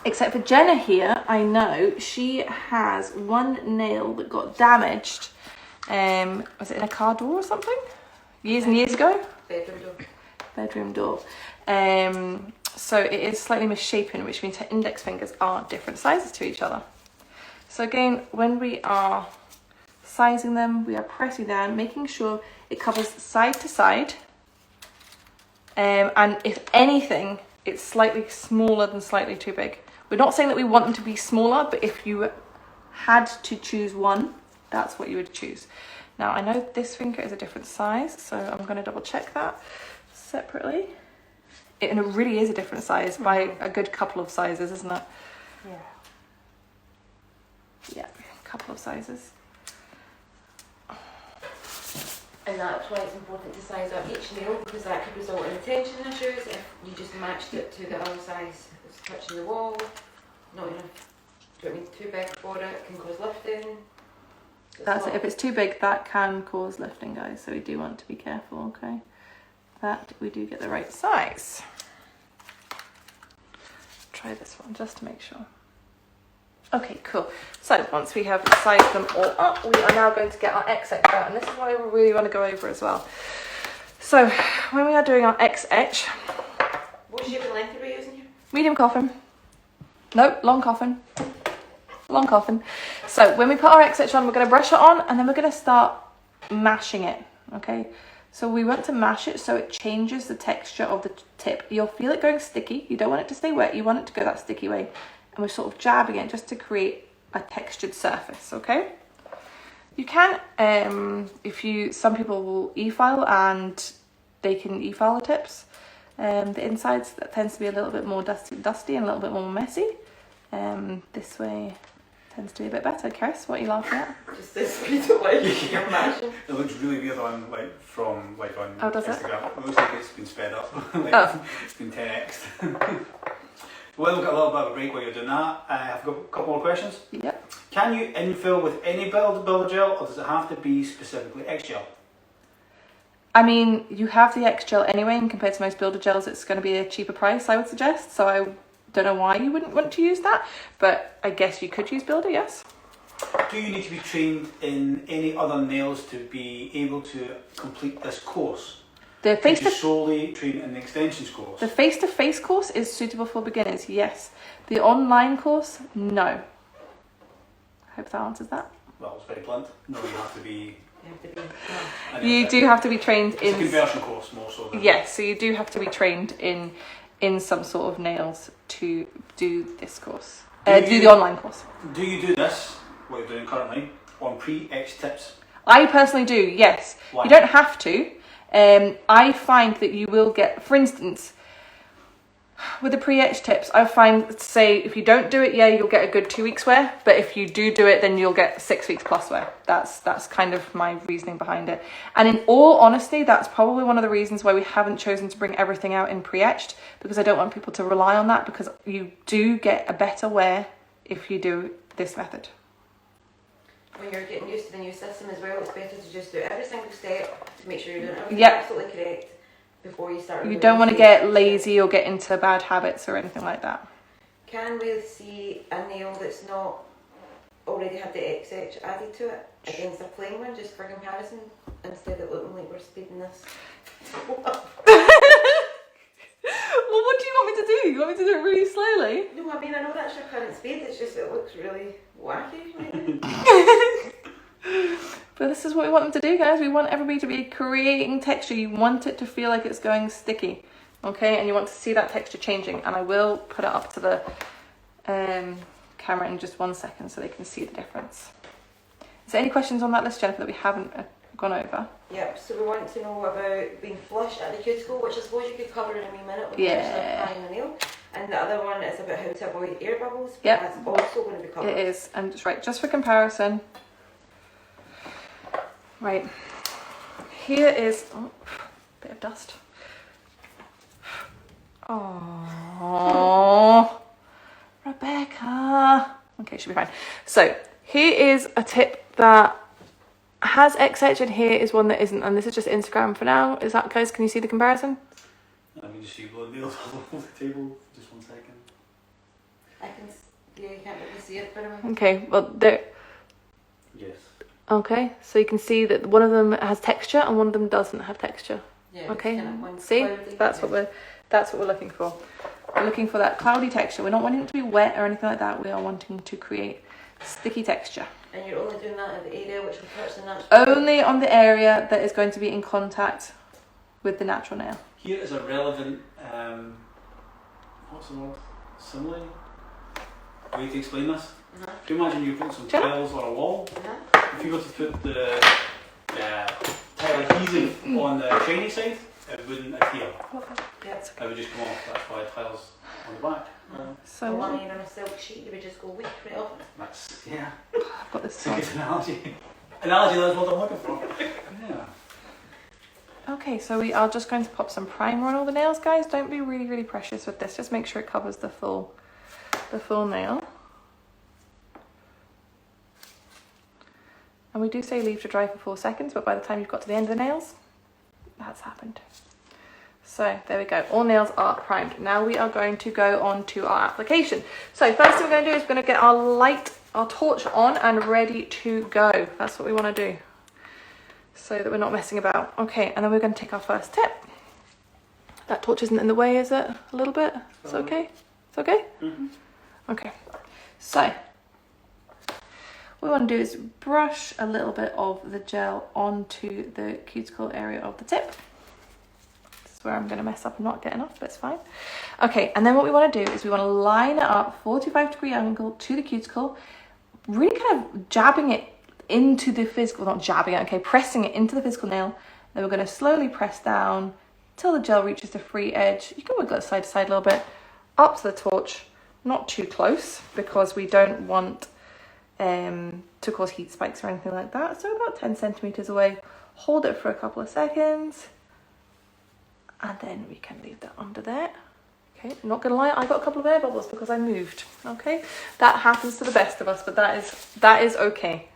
Except for Jenna here, I know she has one nail that got damaged. Was it in a car door or something? Years and years ago? Bedroom door. So it is slightly misshapen, which means her index fingers are different sizes to each other. So again, when we are sizing them, we are pressing down, making sure it covers side to side. And if anything, it's slightly smaller than slightly too big. We're not saying that we want them to be smaller, but if you had to choose one, that's what you would choose. Now, I know this finger is a different size, so I'm going to double check that separately. And it really is a different size by a good couple of sizes, isn't it? Yeah. Yeah, a couple of sizes. And that's why it's important to size up each nail, because that could result in retention issues if you just matched it to the other size. It's touching the wall, not enough Don't need too big for it. It can cause lifting. That's it. If it's too big, that can cause lifting, guys. So we do want to be careful, okay? That we do get the right size. Try this one just to make sure. Okay, cool. So once we have sized them all up, we are now going to get our X-edge out. And this is what I really want to go over as well. So when we are doing our X-edge... What shape and length are we using here? Medium coffin. No, long coffin. Long coffin. So when we put our X-edge on, we're going to brush it on and then we're going to start mashing it, okay? So we want to mash it so it changes the texture of the tip. You'll feel it going sticky. You don't want it to stay wet. You want it to go that sticky way. And we're sort of jabbing it just to create a textured surface, okay? You can, some people will eFile and they can eFile the tips. The insides, that tends to be a little bit more dusty and a little bit more messy. This way tends to be a bit better. Chris, what are you laughing at? Just this speed of like you're mashing. It looks really weird on on does it? Instagram. It looks like it's been sped up. It's been 10x. We'll look at a little bit of a break while you're doing that. I've got a couple more questions. Yep. Can you infill with any builder gel, or does it have to be specifically X gel? I mean, you have the X gel anyway, and compared to most builder gels, it's going to be a cheaper price, I would suggest. So I don't know why you wouldn't want to use that, but I guess you could use builder, yes. Do you need to be trained in any other nails to be able to complete this course? The solely train in the extensions course? The face-to-face course is suitable for beginners, yes. The online course, no. Hope that answers that. Well, it's very blunt. No, you have to be... You do have to be trained in... It's a conversion course more so than... Yes, so you do have to be trained in some sort of nails to do this course. Do the online course. Do you do this, what you're doing currently, on pre-etched tips? I personally do, yes. Why? You don't have to. I find that you will get, for instance, with the pre-etched tips, I find, say, if you don't do it, yeah, you'll get a good 2 weeks wear, but if you do it, then you'll get 6 weeks plus wear. That's kind of my reasoning behind it. And in all honesty, that's probably one of the reasons why we haven't chosen to bring everything out in pre-etched, because I don't want people to rely on that, because you do get a better wear if you do this method. When you're getting used to the new system as well, it's better to just do every single step to make sure you're doing everything absolutely correct before you start. You don't want to get lazy or get into bad habits or anything like that. Can we see a nail that's not already had the X-edge added to it against a plain one, just for comparison, instead of looking like we're speeding this? Well, what do you want me to do? You want me to do it really slowly? No, I mean, I know that's your current speed, it's just it looks really wacky. But this is what we want them to do, guys. We want everybody to be creating texture. You want it to feel like it's going sticky, okay? And you want to see that texture changing. And I will put it up to the camera in just 1 second so they can see the difference. Is there any questions on that list, Jennifer, that we haven't gone over? Yep, so we want to know about being flush at the cuticle, which I suppose you could cover in a wee minute when you're applying the nail. And the other one is about how to avoid air bubbles. Yep. That's also going to be covered. It is, and just for comparison. Right, here is, bit of dust. Oh, Rebecca. Okay, should be fine. So here is a tip that has X-edge and here is one that isn't, and this is just Instagram for now. Is that, guys, can you see the comparison? I mean, just see blood nails all over the table. Just 1 second. I can, yeah, you can't really see it, but okay, well, there. Yes. Okay, so you can see that one of them has texture and one of them doesn't have texture. yeah, Okay, kind of see, cloudy. that's what we're looking for. We're looking for that cloudy texture. We're not wanting it to be wet or anything like that. We are wanting to create sticky texture. And you're only doing that in the area which will touch the natural. Only on the area that is going to be in contact with the natural nail. Here is a relevant, what's the word? Simile? Way to explain this? Can you imagine you put some tiles on a wall? If you were to put the tile adhesive on the shiny side, it wouldn't adhere. Yep. It would just come off. That's why tiles on the back. So The one on a silk sheet, you would just go weak right off. That's, yeah. I've got this It's a good analogy. Analogy, that's what I'm looking for. Yeah. Okay, so we are just going to pop some primer on all the nails, guys. Don't be really, really precious with this. Just make sure it covers the full nail. And we do say leave to dry for 4 seconds, but by the time you've got to the end of the nails, that's happened. So there we go, all nails are primed. Now we are going to go on to our application. So first thing we're going to do is we're going to get our torch on and ready to go. That's what we want to do, so that we're not messing about. Okay, and then we're going to take our first tip. That torch isn't in the way, is it? A little bit? It's okay? It's okay? Mm-hmm. Okay, so what we want to do is brush a little bit of the gel onto the cuticle area of the tip. Where I'm going to mess up and not get enough, but it's fine. Okay, and then what we want to do is we want to line it up 45-degree angle to the cuticle, really kind of jabbing it into the physical, not jabbing it, okay, pressing it into the physical nail. Then we're going to slowly press down till the gel reaches the free edge. You can wiggle it side to side a little bit, up to the torch, not too close because we don't want to cause heat spikes or anything like that. So about 10 centimeters away, hold it for a couple of seconds. And then we can leave that under there. Okay, I'm not gonna lie, I got a couple of air bubbles because I moved. Okay, that happens to the best of us, but that is okay.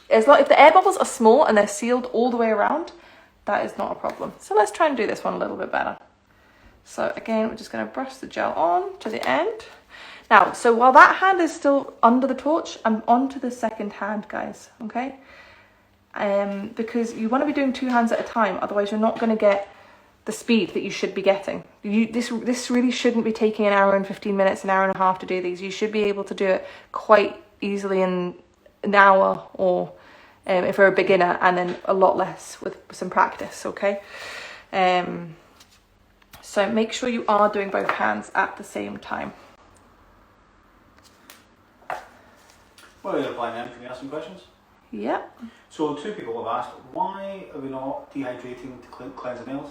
As long if the air bubbles are small and they're sealed all the way around, that is not a problem. So let's try and do this one a little bit better. So again, we're just gonna brush the gel on to the end. Now, so while that hand is still under the torch, I'm onto the second hand, guys. Okay, because you want to be doing 2 hands at a time, otherwise you're not gonna get the speed that you should be getting. This really shouldn't be taking an hour and 15 minutes, an hour and a half to do these. You should be able to do it quite easily in an hour, or if you're a beginner, and then a lot less with some practice, okay? So make sure you are doing both hands at the same time. Well, you're applying them. Can you ask some questions? Yep. So 2 people have asked, why are we not dehydrating to cleanse the nails?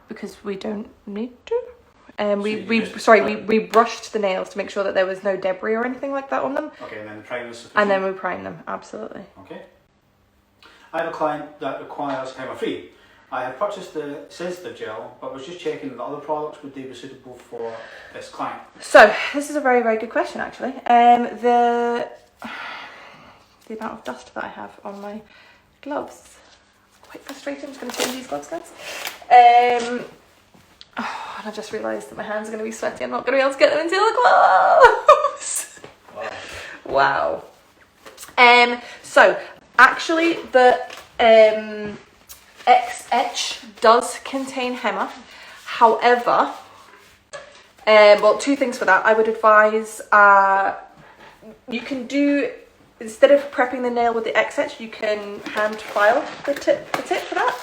Because we don't need to. We brushed the nails to make sure that there was no debris or anything like that on them. Okay, and then the prime is sufficient? And then we prime them, absolutely. Okay. I have a client that requires hammer-free. I have purchased the sensitive gel, but was just checking that other products would they be suitable for this client. So this is a very, very good question, actually. The amount of dust that I have on my gloves, quite frustrating. I'm just going to change these gloves, guys. And I just realised that my hands are going to be sweaty. I'm not going to be able to get them into the gloves. Wow. So actually, the X-Etch does contain henna. However, well, 2 things for that. I would advise you can do, instead of prepping the nail with the X-Etch, you can hand file the tip for that.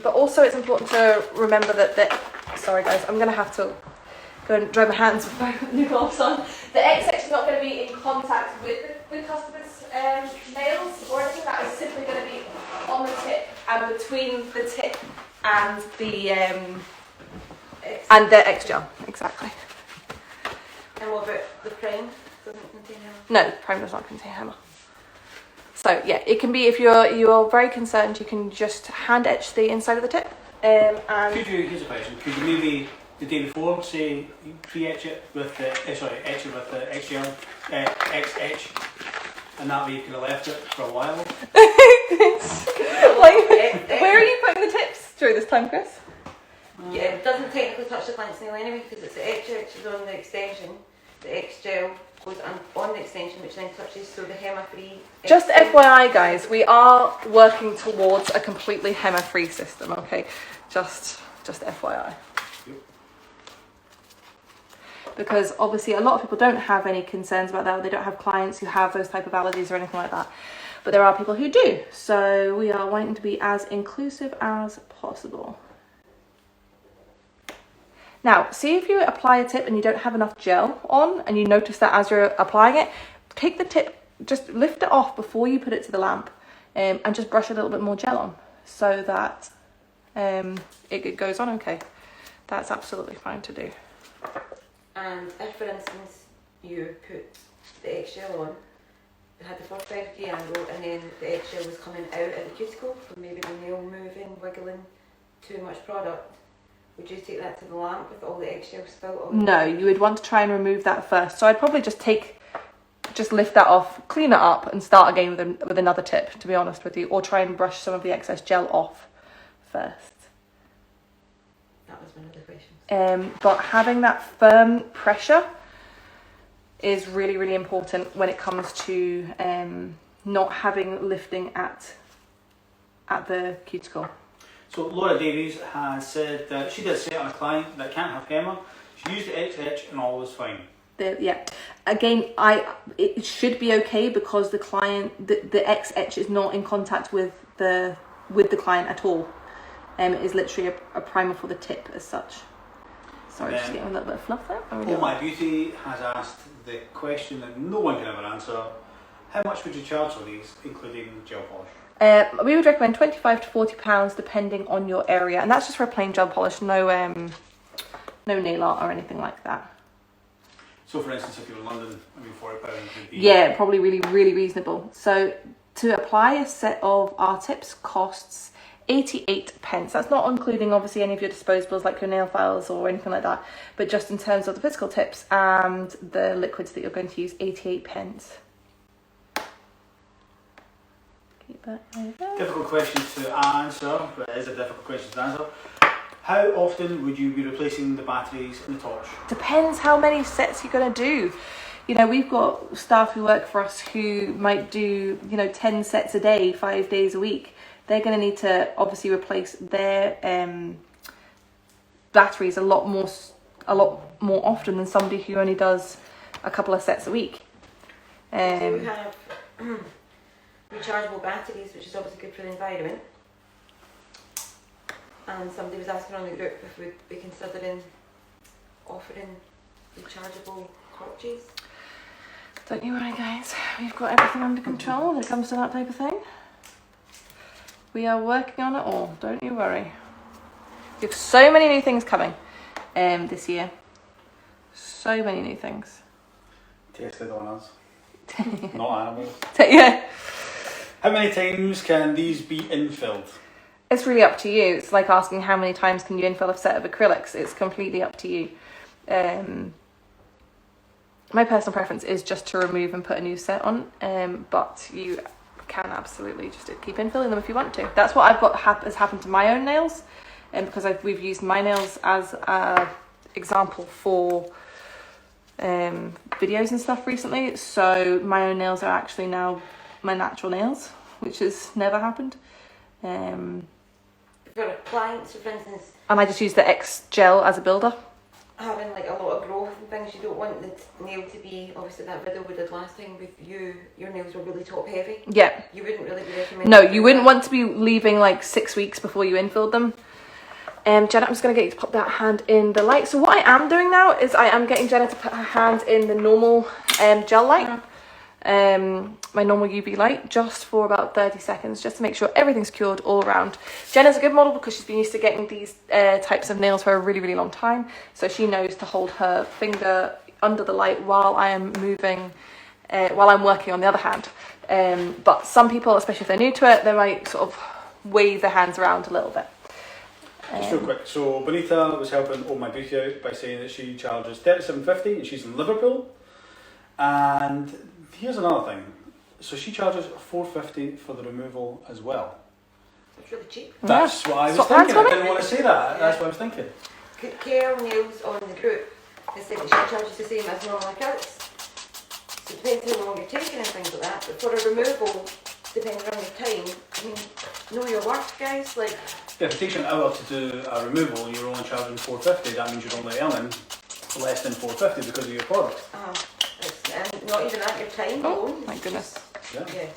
But also it's important to remember that sorry guys, I'm going to have to go and dry my hands with my new gloves on. The X-Etch is not going to be in contact with the customer's nails or anything. That is simply going to be on the tip and between the tip and the X-Gel, exactly. And what about the prime? Doesn't contain hammer? No, the prime does not contain hammer. So yeah, it can be, if you're very concerned, you can just hand etch the inside of the tip. And here's a question. Could you maybe the day before say pre-etch it with the etch it with the X-Gel, X-Etch, and that way you could have left it for a while. Where are you putting the tips during this time, Chris? Yeah, it doesn't technically touch the client's nail anyway because it's the X-Etch is on the extension. The X-Gel goes on the extension, which then touches, so the henna-free. Just FYI, guys, we are working towards a completely henna-free system. Okay, just FYI. Yep. Because obviously a lot of people don't have any concerns about that. They don't have clients who have those type of allergies or anything like that. But there are people who do. So we are wanting to be as inclusive as possible. Now, see if you apply a tip and you don't have enough gel on, and you notice that as you're applying it, take the tip, just lift it off before you put it to the lamp, and just brush a little bit more gel on, so that it goes on okay. That's absolutely fine to do. And if, for instance, you put the X-Gel on, it had the 45-degree angle, and then the X-Gel was coming out at the cuticle, so maybe the nail moving, wiggling, too much product, would you take that to the lamp with all the X-Gel spilt on? No, you would want to try and remove that first. So I'd probably just take just lift that off, clean it up, and start again with another tip, to be honest with you, or try and brush some of the excess gel off first. That was one of the questions. But having that firm pressure is really, really important when it comes to not having lifting at the cuticle. So Laura Davies has said that she did say on a client that can't have HEMA. She used the X-Etch and all was fine. Yeah. Again, it should be okay because the client, the X-Etch is not in contact with the client at all. It is literally a primer for the tip as such. Sorry, just getting a little bit of fluff there. Oh My Beauty has asked the question that no one can ever answer. How much would you charge for these, including gel polish? We would recommend £25 to £40 depending on your area, and that's just for a plain gel polish, no nail art or anything like that. So for instance, if you're in London, £40 would be... Yeah, probably really, really reasonable. So to apply a set of our tips costs 88p. That's not including obviously any of your disposables like your nail files or anything like that, but just in terms of the physical tips and the liquids that you're going to use, 88p. Keep that over. Difficult question to answer, but it is a difficult question to answer. How often would you be replacing the batteries in the torch? Depends how many sets you're going to do. You know, we've got staff who work for us who might do, 10 sets a day, 5 days a week. They're going to need to obviously replace their batteries a lot more often than somebody who only does a couple of sets a week. We have rechargeable batteries, which is obviously good for the environment. And somebody was asking on the group if we'd be considering offering rechargeable torches. Don't you worry, guys. We've got everything under control when it comes to that type of thing. We are working on it all. Don't you worry. We have so many new things coming this year. So many new things. Tested on us. Not animals. Yeah. How many times can these be infilled? It's really up to you. It's like asking how many times can you infill a set of acrylics. It's completely up to you. My personal preference is just to remove and put a new set on, but you can absolutely just keep infilling them if you want to. That's what I've got has happened to my own nails, because we've used my nails as an example for videos and stuff recently. So my own nails are actually now my natural nails, which has never happened. For clients, for instance, And I just use the X gel as a builder. having like a lot of growth and things, you don't want the nail to be, obviously that video we did last time with you, your nails were really top heavy. Yeah. You wouldn't really be recommending. No, you wouldn't want to be leaving like 6 weeks before you infilled them. Jenna, I'm just going to get you to put that hand in the light. So what I am doing now is I am getting Jenna to put her hand in the normal gel light. My normal UV light, just for about 30 seconds, just to make sure everything's cured all around. Jenna's a good model because she's been used to getting these types of nails for a really, really long time. So she knows to hold her finger under the light while I am moving, while I'm working on the other hand. But some people, especially if they're new to it, they might sort of wave their hands around a little bit. Just real quick, so Bonita was helping Oh My Beauty out by saying that she charges $37.50 and she's in Liverpool. And here's another thing. So she charges $4.50 for the removal as well. It's really cheap. That's what I was thinking. I didn't want to say that. That's what I was thinking. Care Nails on the group has said that she charges the same as normal acrylics. So it depends how long you're taking and things like that. But for a removal, depending on your time, I mean, know your worth, guys. Like, Yeah, if it takes you an hour to do a removal and you're only charging $4.50, that means you're only earning less than $4.50 because of your product. and not even at your time alone. My goodness. Yeah. Yeah.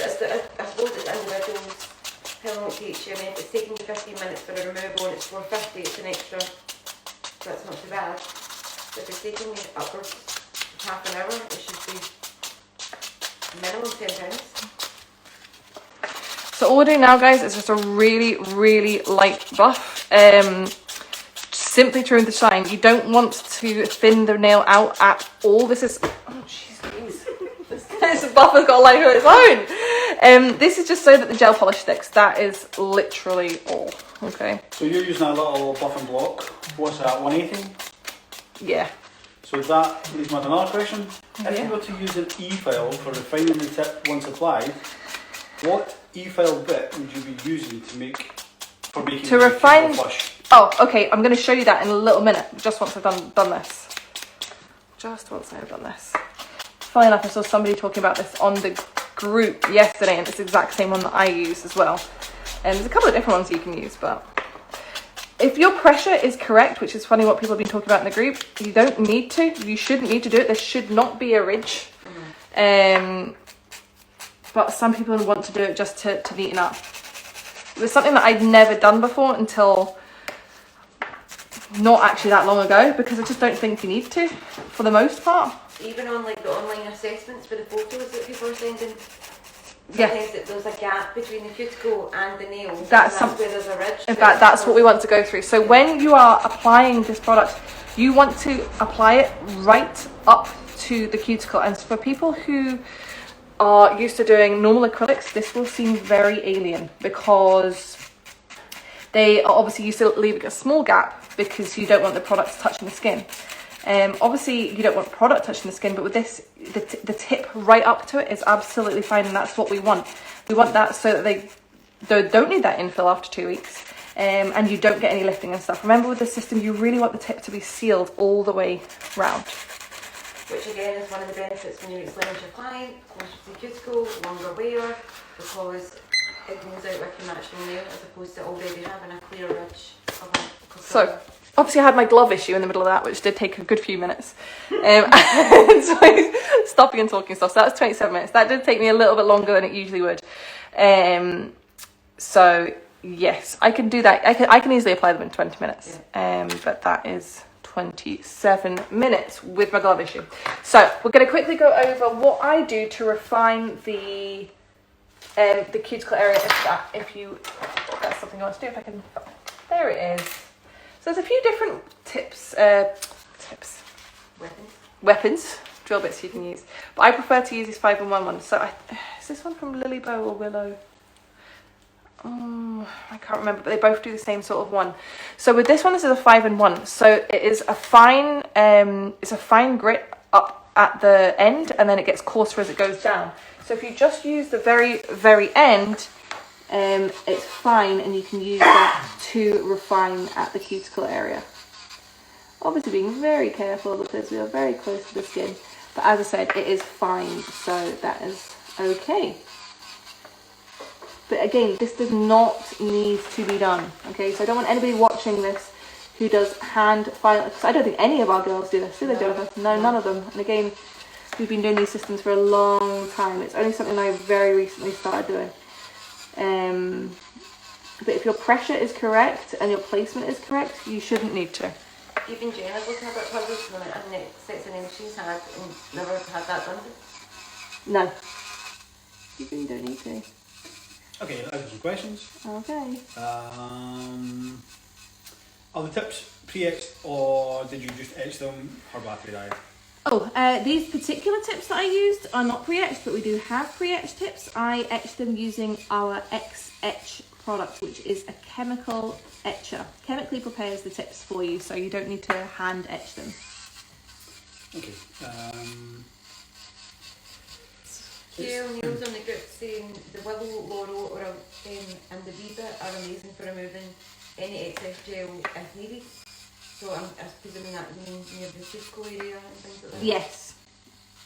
I suppose it's individuals, how long it takes you. I mean, if it's taking you 15 minutes for a removal and it's $4.50, it's an extra, so that's not too bad. But if it's taking you upwards of half an hour, it should be minimum £10. So all we're doing now, guys, is just a really, really light buff. Simply to remove the shine. You don't want to thin the nail out at all. This is, oh jeez, this buff has got a life of its own. This is just so that the gel polish sticks. That is literally all. Okay. So you're using a little buff and block. What's that? 180? Yeah. So that leads me to another question. If Yeah. you were to use an eFile for refining the tip once applied, what eFile bit would you be using to making To the refine- cuticle flush? Oh, okay, I'm going to show you that in a little minute, just once I've done this. Just once I've done this. Funny enough, I saw somebody talking about this on the group yesterday, and it's the exact same one that I use as well. And there's a couple of different ones you can use, but if your pressure is correct, which is funny what people have been talking about in the group, you don't need to. You shouldn't need to do it. There should not be a ridge. But some people want to do it just to neaten up. It was something that I'd never done before until not actually that long ago, because I just don't think you need to, for the most part. Even on like the online assessments for the photos that people are sending, Yeah. sometimes there's a gap between the cuticle and the nail. That's and where there's a ridge. In fact, that's what we want to go through. So when you are applying this product, you want to apply it right up to the cuticle. And for people who are used to doing normal acrylics, this will seem very alien, because they are obviously used to leaving a small gap because you don't want the product touching the skin. Obviously you don't want product touching the skin, but with this, the tip right up to it is absolutely fine, and that's what we want. We want that so that they don't need that infill after 2 weeks, and you don't get any lifting and stuff. Remember, with this system, you really want the tip to be sealed all the way round. Which again is one of the benefits when you explain to your client, closer to the cuticle, longer wear, because it goes out like a natural nail as opposed to already having a clear ridge of a So, obviously I had my glove issue in the middle of that, which did take a good few minutes. And so I was stopping and talking stuff. So that's 27 minutes. That did take me a little bit longer than it usually would. So yes, I can do that. I can easily apply them in 20 minutes. But that is 27 minutes with my glove issue. So we're going to quickly go over what I do to refine the cuticle area. If that's something you want to do, if I can. There it is. So there's a few different weapons, drill bits you can use. But I prefer to use these 5-in-1 ones. So is this one from Lily Bow or Willow? I can't remember, but they both do the same sort of one. So with this one, this is a 5-in-1. So it is a fine, it's a fine grit up at the end, and then it gets coarser as it goes down. So if you just use the very, very end, it's fine, and you can use that to refine at the cuticle area. Obviously being very careful because we are very close to the skin, but as I said, it is fine, so that is okay. But again, this does not need to be done, okay? So I don't want anybody watching this who does hand file, because I don't think any of our girls do this, do they, Jonathan? No, none of them. And again, we've been doing these systems for a long time. It's only something I very recently started doing. But if your pressure is correct and your placement is correct, you shouldn't need to. Even Jenna's looking about her recently and the sets of nails she's had and never had that done. No. You really don't need to. Okay, I have some questions. Okay. Are the tips pre-etched or did you just etch them? Her battery died. Oh, these particular tips that I used are not pre-etched, but we do have pre-etched tips. I etched them using our X-Etch product, which is a chemical etcher. Chemically prepares the tips for you, so you don't need to hand etch them. Okay. Gel nails on the grip saying the Willow, Laurel and the Viva are amazing for removing any excess gel if needed. So I'm presuming that means near the cuticle area and things like that. Yes.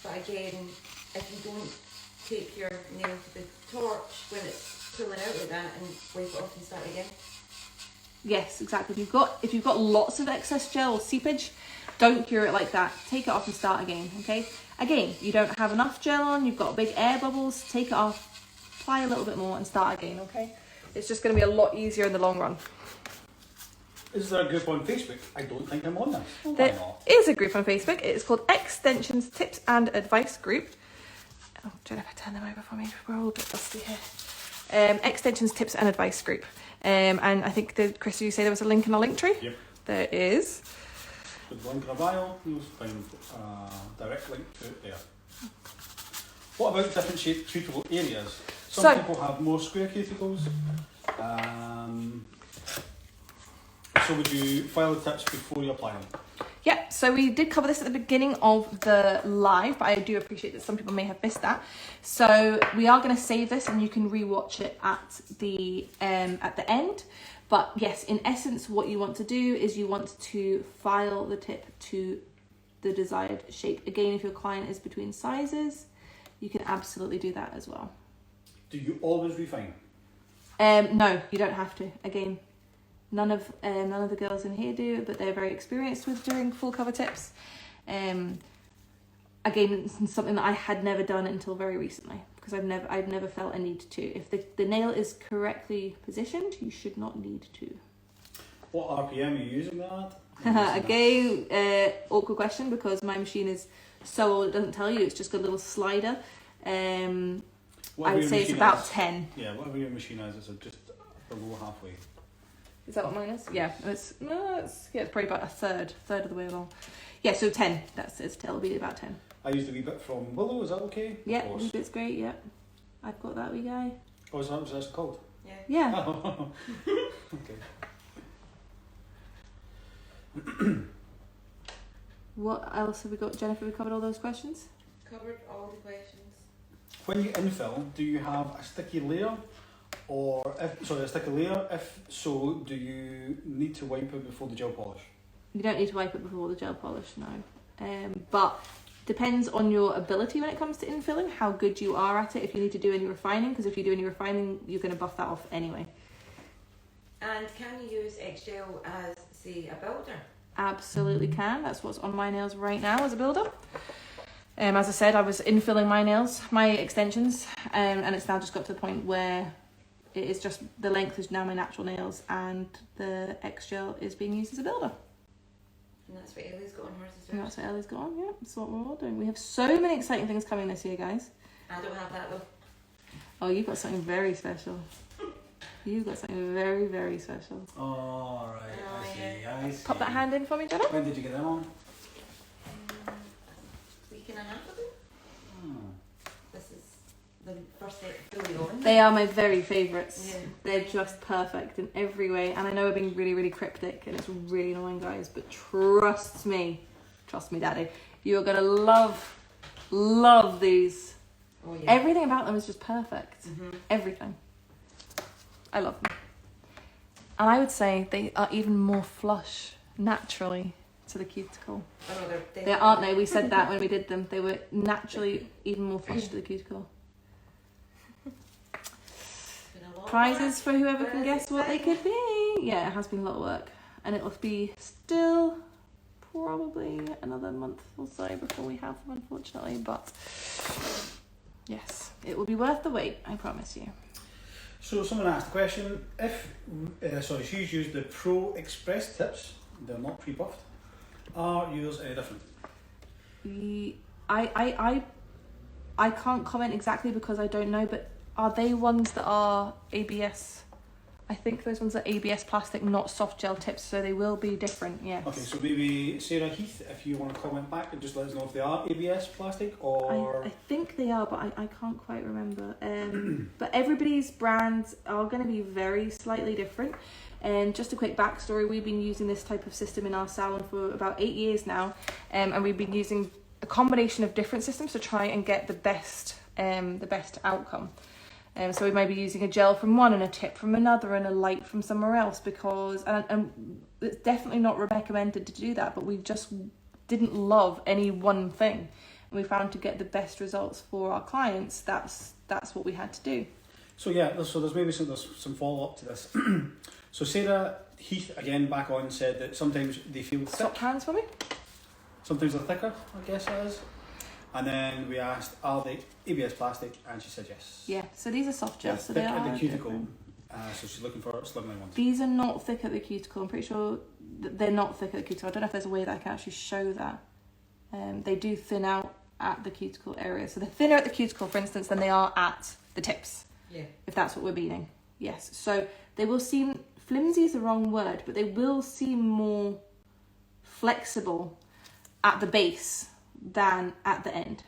But again, if you don't take your nail to the torch when it's pulling out like that and wipe it off and start again. Yes, exactly. If you've got lots of excess gel or seepage, don't cure it like that. Take it off and start again, okay? Again, you don't have enough gel on, you've got big air bubbles, take it off, apply a little bit more and start again, okay? It's just going to be a lot easier in the long run. Is there a group on Facebook? I don't think I'm on this. Why There not? is a group on Facebook. It's called Extensions Tips and Advice Group. Oh, Jennifer, turn them over for me. We're all a bit dusty here. Extensions Tips and Advice Group. And I think, Chris, did you say there was a link in our link tree? Yep. There is. With the link in our bio, you'll find a direct link to it there. What about different shaped cuticle areas? Some people have more square cuticles. So would you file the tips before you apply them? Yeah, so we did cover this at the beginning of the live, but I do appreciate that some people may have missed that. So we are going to save this and you can rewatch it at the end. But yes, in essence, what you want to do is you want to file the tip to the desired shape. Again, if your client is between sizes, you can absolutely do that as well. Do you always refine? No, you don't have to. Again, none of the girls in here do, but they're very experienced with doing full cover tips. Again, it's something that I had never done until very recently because I've never felt a need to. If the nail is correctly positioned, you should not need to. What RPM are you using that at? Again, awkward question because my machine is so old it doesn't tell you. It's just got a little slider. I would say it's about 10. Yeah, whatever your machine is, it's just below halfway. Is that what mine is? Yeah, it's probably about a third of the way along. Yeah, so 10. It'll be about 10. I used a wee bit from Willow. Is that okay? Yeah, wee bit's great. Yeah, I've got that wee guy. Oh, is that what that's called? Yeah. Yeah. Okay. What else have we got, Jennifer? We covered all those questions. Covered all the questions. When you infill, do you have a sticky layer, a sticky layer? If so, do you need to wipe it before the gel polish? You don't need to wipe it before the gel polish, no. But depends on your ability when it comes to infilling, how good you are at it. If you need to do any refining, because if you do any refining, you're going to buff that off anyway. And can you use X-Gel as, say, a builder? Absolutely can. That's what's on my nails right now as a builder. As I said, I was infilling my nails, my extensions, and it's now just got to the point where it is just the length is now my natural nails, and the X-Gel is being used as a builder. And that's what Ellie's got on hers as well. And that's what Ellie's got on, yeah. That's what we're all doing. We have so many exciting things coming this year, guys. I don't have that though. Oh, you've got something very special. You've got something very, very special. Oh, right. Oh, I see. Pop that hand in for me, Jenna. When did you get them on? Week and a half ago. Oh. This is the first set fully on. They are my very favourites. Yeah. They're just perfect in every way. And I know we're being really, really cryptic and it's really annoying, guys, but trust me, Daddy, you are going to love these. Oh, yeah. Everything about them is just perfect. Mm-hmm. Everything. I love them. And I would say they are even more flush naturally to the cuticle. Oh, no, they're They aren't they? We said that when we did them. They were naturally even more flush to the cuticle. been a lot of Prizes for whoever but can it's guess what they exciting. could be. Yeah, it has been a lot of work. And it'll be still probably another month or so before we have them, unfortunately. But yes, it will be worth the wait, I promise you. So someone asked the question, she's used the Pro Express tips, they're not pre-buffed. Are yours any different? I can't comment exactly because I don't know, but are they ones that are ABS? I think those ones are ABS plastic, not soft gel tips, so they will be different, yes. Okay, so maybe Sarah Heath, if you want to comment back and just let us know if they are ABS plastic or... I think they are, but I can't quite remember. But everybody's brands are going to be very slightly different. Just a quick backstory, we've been using this type of system in our salon for about 8 years now, and we've been using a combination of different systems to try and get the best outcome. So we may be using a gel from one and a tip from another and a light from somewhere else because, and it's definitely not recommended to do that, but we just didn't love any one thing. And we found to get the best results for our clients, that's what we had to do. So yeah, so there's maybe some follow-up to this. So Sarah Heath, again, back on, said that sometimes they feel thick. Swap hands for me. Sometimes they're thicker, I guess it is. And then we asked, are they ABS plastic? And she said yes. Yeah, so these are soft gels, so thick they at are the cuticle. different. So she's looking for slimline ones. These are not thick at the cuticle. I'm pretty sure they're not thick at the cuticle. I don't know if there's a way that I can actually show that. They do thin out at the cuticle area. So they're thinner at the cuticle, for instance, than they are at the tips. Yeah. If that's what we're meaning. Yes. So they will seem, flimsy is the wrong word, but they will seem more flexible at the base than at the end.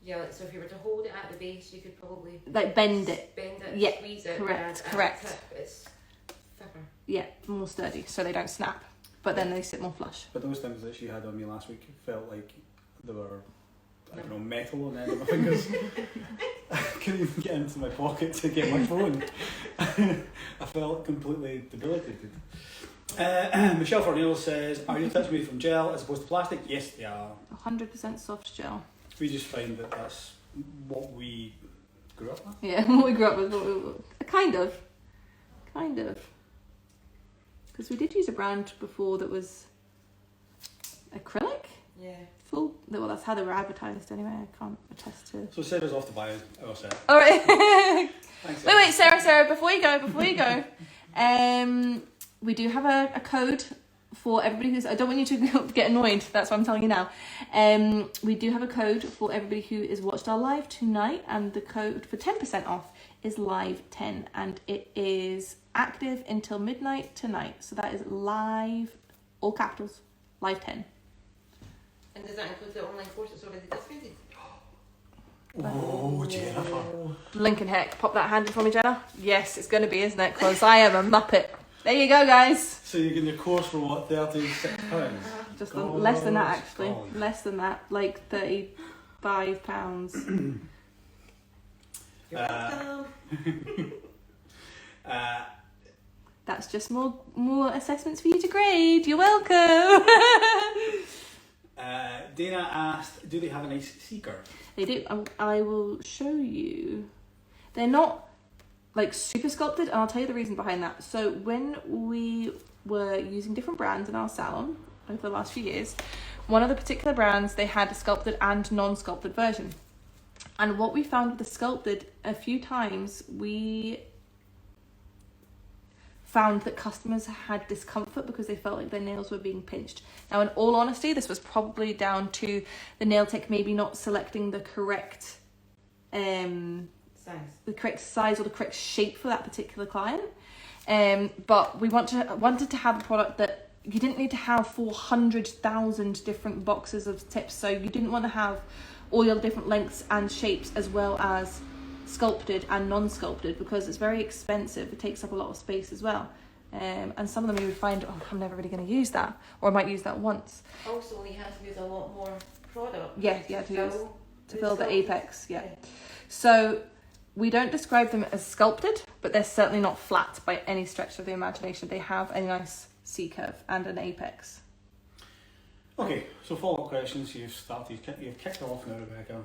Yeah, like, so if you were to hold it at the base, you could probably... Like bend it. Yeah, squeeze it. correct. At the tip, it's thicker. Yeah, more sturdy, so they don't snap. but then they sit more flush. But those things that she had on me last week felt like they were, I don't know, metal on the end of my fingers. I couldn't even get into my pocket to get my phone. I felt completely debilitated. Michelle Fornell says, are your tips made from gel as opposed to plastic? Yes, they are. 100% soft gel. We just find that that's what we grew up with. Yeah, what we grew up with. Kind of. Because we did use a brand before that was acrylic. Yeah. Full. Well, that's how they were advertised anyway. I can't attest to. So Sarah's off to buy our set. All right. Thanks, wait, Sarah. Before you go. We do have a code for everybody who's. I don't want you to get annoyed. That's what I'm telling you now. We do have a code for everybody who has watched our live tonight, and the code for 10% off is live10, and it is active until midnight tonight. So that is live, all capitals, live10. And does that include the online course that's already discounted? Oh, Jennifer. Lincoln heck, pop that hand in for me, Jenna. Yes, it's going to be, isn't it? Because I am a muppet. There you go, guys. So you're getting your course for what, £36? Just less than that, actually. golly. Less than that, like £35. You're welcome. That's just more assessments for you to grade. You're welcome. Dana asked, do they have a nice C-curve? They do. I will show you. They're not like super sculpted, and I'll tell you the reason behind that. So when we were using different brands in our salon over the last few years, one of the particular brands, they had a sculpted and non-sculpted version. And what we found with the sculpted, a few times we found that customers had discomfort because they felt like their nails were being pinched. Now, in all honesty, this was probably down to the nail tech maybe not selecting the correct size or the correct shape for that particular client. But we wanted to have a product that you didn't need to have 400,000 different boxes of tips. So you didn't want to have all your different lengths and shapes, as well as sculpted and non-sculpted, because it's very expensive. It takes up a lot of space as well. And some of them you would find, I'm never really going to use that, or I might use that once. Also, we had to use a lot more product. Yeah, to fill the apex. Yeah. So we don't describe them as sculpted, but they're certainly not flat by any stretch of the imagination. They have a nice C-curve and an apex. Okay, so follow-up questions. You've kicked off now, Rebecca.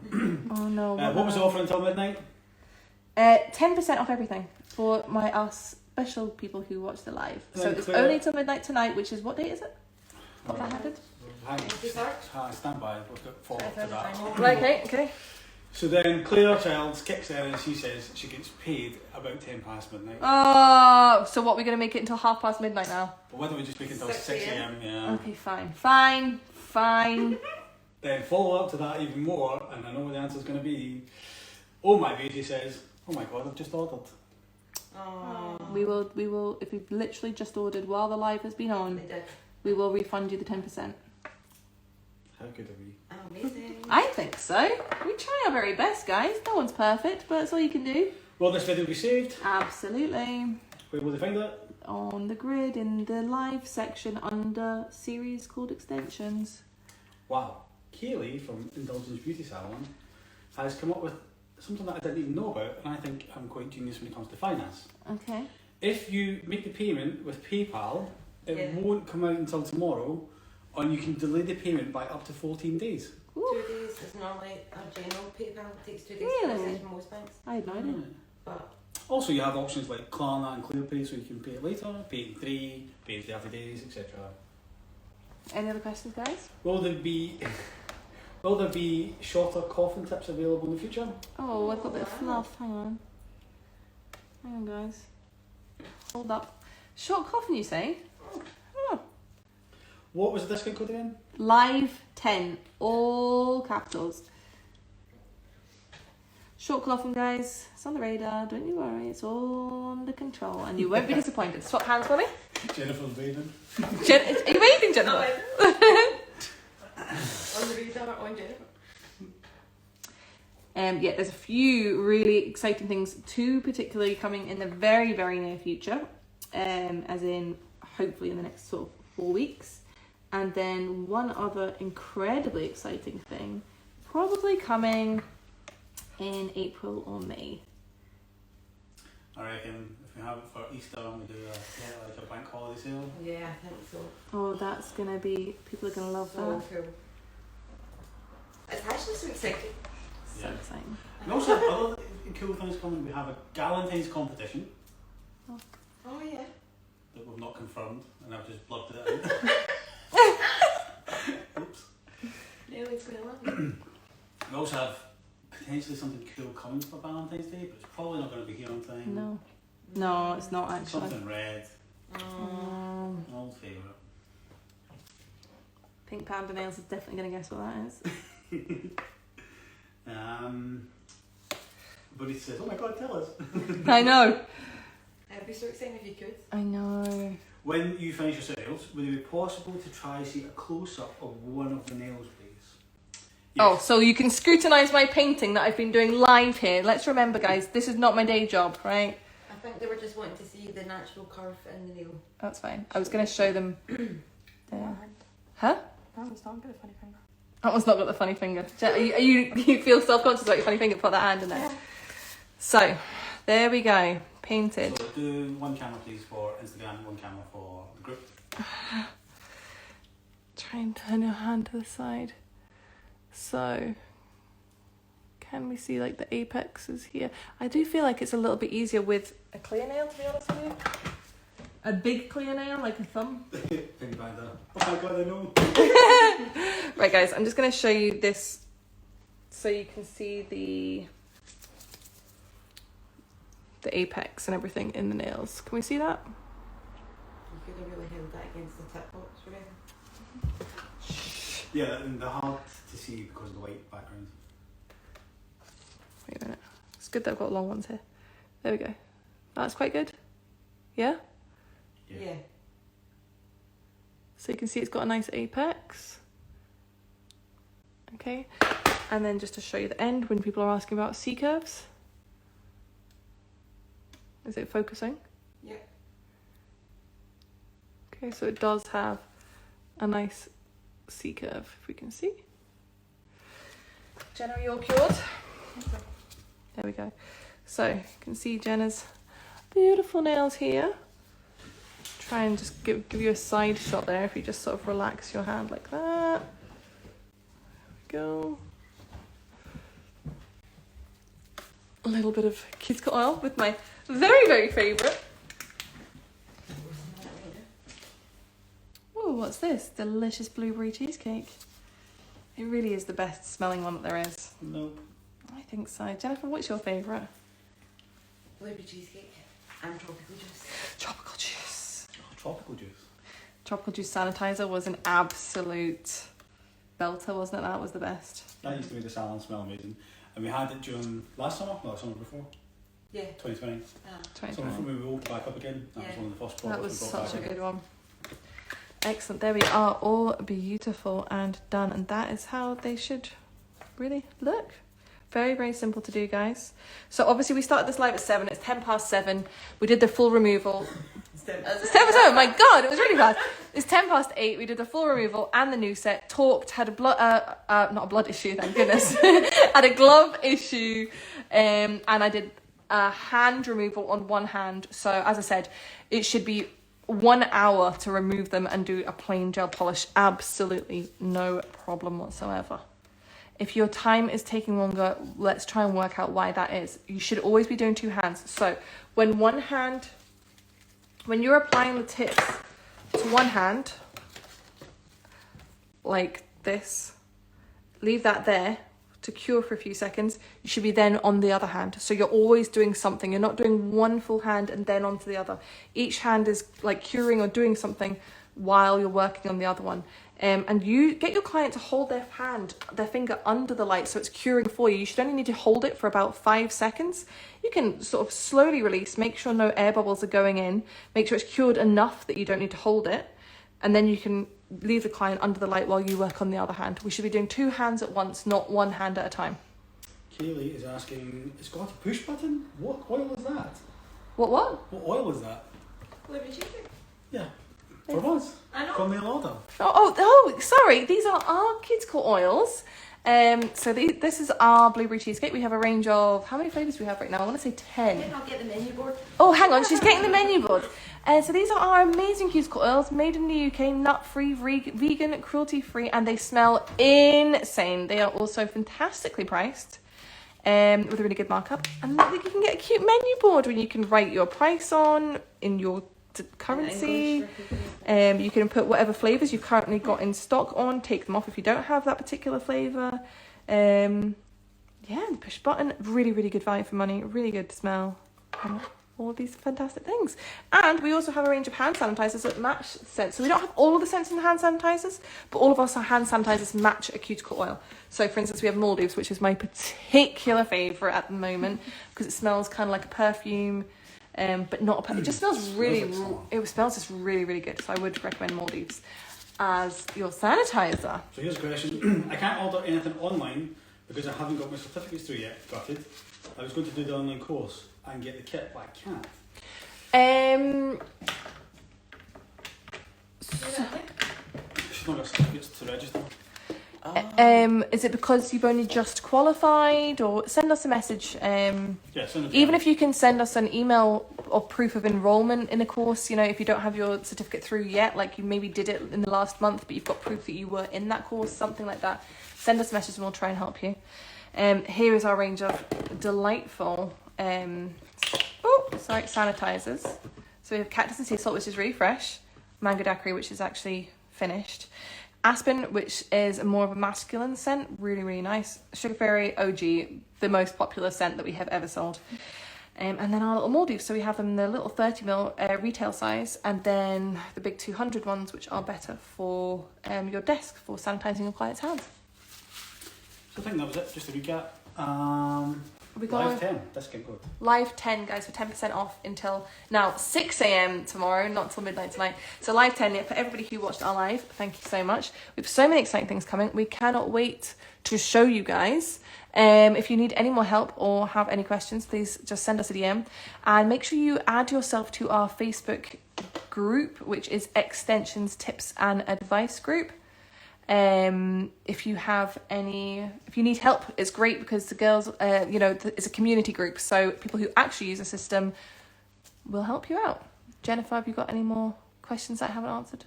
Oh no. What was the offer until midnight? 10% off everything for our special people who watch the live. So it's only till midnight tonight, which is, what date is it? What that happened? Stand by. We've got follow-up to that. Right, okay. So then Claire Childs kicks in and she says she gets paid about 10 past midnight. Oh, so what, we're going to make it until 12:30 midnight now? But why don't we just make it until 6 a.m? Yeah. Okay, fine. Then follow up to that even more, and I know what the answer's going to be. Oh my beauty says, oh my god, I've just ordered. Oh. We will, if you've literally just ordered while the live has been on, we will refund you the 10%. How good are we? Amazing. I think so. We try our very best, guys. No one's perfect, but that's all you can do. Will this video be saved? Absolutely. Where will they find it? On the grid in the live section under series called extensions. Wow. Kaylee from Indulgence Beauty Salon has come up with something that I didn't even know about, and I think I'm quite genius when it comes to finance. Okay. If you make the payment with PayPal, it won't come out until tomorrow, and you can delay the payment by up to 14 days. Ooh. 2 days is normally our general PayPal. It takes 2 days Really? to process from most banks. I had no idea. But Also, you have options like Klarna and ClearPay, so you can pay it later, pay it in 3, pay it in 30 days, etc. Any other questions, guys? Will there be shorter coffin tips available in the future? Oh, I've got a bit of fluff. Hang on, guys. Hold up. Short coffin, you say? Oh. What was the discount code again? Live 10, all capitals. Short coffin, guys. It's on the radar. Don't you worry. It's all under control, and you won't be disappointed. Swap hands for me. Jennifer's waving. Are you waving, Jennifer? on the radar, on Jennifer. Yeah, there's a few really exciting things, two particularly coming in the very, very near future. As in, hopefully in the next sort of 4 weeks. And then one other incredibly exciting thing, probably coming in April or May. I reckon if we have it for Easter, we do like a bank holiday sale. Yeah, I think so. Oh, that's gonna be, people are gonna love So that. cool. It's actually so exciting. So Yeah. exciting. We also have other cool things coming. We have a Galentine's competition Oh yeah. that we've not confirmed, and I've just blubbed it out. Oops. No, it's going to love you. We also have potentially something cool coming for Valentine's Day, but it's probably not going to be here on time. No. No, it's not actually. Something red, Oh. old favourite. Pink Panda Nails is definitely gonna guess what that is. But he says, "Oh my God, tell us." I know. It'd be so exciting if you could. I know. When you finish your nails, would it be possible to try see a close-up of one of the nails, please? Oh, so you can scrutinise my painting that I've been doing live here. Let's remember, guys, this is not my day job, right? I think they were just wanting to see the natural curve in the nail. That's fine. I was going to show them. There. Huh? That was not good, a funny finger. That one's not got the funny finger. You feel self-conscious about your funny finger? Put that hand in there. Yeah. So, there we go. Painted. So do one camera, please, for Instagram, one camera for the group. Try and turn your hand to the side. So, can we see like the apexes here? I do feel like it's a little bit easier with a clear nail, to be honest with you. A big clear nail, like a thumb. Finger binder. Oh my God, I know. Right, guys, I'm just going to show you this so you can see the apex and everything in the nails. Can we see that? You could have really held that against the tip box, really. Yeah, and they're hard to see because of the white background. Wait a minute. It's good that I've got long ones here. There we go. That's quite good. Yeah? Yeah. So you can see it's got a nice apex. Okay. And then just to show you the end when people are asking about C-curves. Is it focusing? Yeah. Okay, so it does have a nice C-curve, if we can see. Jenna, are you all cured? There we go. So you can see Jenna's beautiful nails here. Try and just give you a side shot there if you just sort of relax your hand like that. There we go. A little bit of Kids Cut oil with my very, very favourite. Oh, what's this? Delicious blueberry cheesecake. It really is the best smelling one that there is. Nope. I think so. Jennifer, what's your favourite? Blueberry cheesecake and tropical juice. Tropical juice. Oh, tropical juice. Tropical juice sanitizer was an absolute belter, wasn't it? That was the best. That used to make the salon smell amazing. And we had it during last summer, no, summer before, Yeah. 2020. Summer 2020. before we walked back up again. That was Yeah. one of the first That products was we brought such a back good one. Excellent. There we are, all beautiful and done. And that is how they should really look. Very, very simple to do, guys. So obviously we started this live at 7. It's 7:10. We did the full removal. 7:07. My God, it was really fast. It's 8:10. We did the full removal and the new set. Talked, had a blood, not a blood issue, thank goodness. Had a glove issue, and I did a hand removal on one hand. So as I said, it should be 1 hour to remove them and do a plain gel polish. Absolutely no problem whatsoever. If your time is taking longer, let's try and work out why that is. You should always be doing 2 hands. So when you're applying the tips to one hand, like this, leave that there to cure for a few seconds. You should be then on the other hand. So you're always doing something. You're not doing one full hand and then onto the other. Each hand is like curing or doing something while you're working on the other one. And you get your client to hold their finger under the light so it's curing for you. You should only need to hold it for about 5 seconds. You can sort of slowly release, make sure no air bubbles are going in, make sure it's cured enough that you don't need to hold it. And then you can leave the client under the light while you work on the other hand. We should be doing 2 hands at once, not 1 hand at a time. Kaylee is asking, it's got a push button? What oil is that? What? What oil is that? Blueberry cheesecake. Yeah. For once. I know. From the order. Oh, sorry. These are our cuticle oils. This is our blueberry cheesecake. We have a range of, how many flavours do we have right now? I want to say 10. I'll get the menu board. Oh, hang on. She's getting the menu board. So these are our amazing cuticle oils made in the UK, nut-free, vegan, cruelty-free, and they smell insane. They are also fantastically priced. With a really good markup, and you can get a cute menu board where you can write your price on in your currency. You can put whatever flavors you've currently got in stock on, take them off if you don't have that particular flavor. Push button, really good value for money, really good smell, and all of these fantastic things. And we also have a range of hand sanitizers that match scents. So we don't have all of the scents in the hand sanitizers, but all of our hand sanitizers match a cuticle oil. So for instance, we have Maldives, which is my particular favorite at the moment because it smells kind of like a perfume, but not a it just smells really, it smells just really good. So I would recommend Maldives as your sanitizer. So here's a question. I can't order anything online because I haven't got my certificates through yet. Gutted. I was going to do the online course and get the kit, but I can't. She's not got certificates to register. Is it because you've only just qualified, or send us a message? Even if you can send us an email or proof of enrollment in a course, if you don't have your certificate through yet, like you maybe did it in the last month, but you've got proof that you were in that course, something like that, send us a message and we'll try and help you. Here is our range of delightful sanitizers. So we have Cactus and Sea Salt, which is really fresh, Mango Daiquiri, which is actually finished, Aspen, which is more of a masculine scent, really nice, Sugar Fairy OG, the most popular scent that we have ever sold, and then our little Maldives. So we have them in the little 30ml retail size, and then the big 200 ones, which are better for your desk for sanitizing your client's hands. So I think that was it. Just to recap. We got Live 10 discount code. Live 10, guys, for 10% off until now 6 a.m. tomorrow, not till midnight tonight. So Live 10, for everybody who watched our live, thank you so much. We have so many exciting things coming. We cannot wait to show you guys. If you need any more help or have any questions, please just send us a DM. And make sure you add yourself to our Facebook group, which is Extensions Tips and Advice group. If you need help, it's great because the girls, it's a community group, so people who actually use the system will help you out. Jennifer, have you got any more questions that I haven't answered?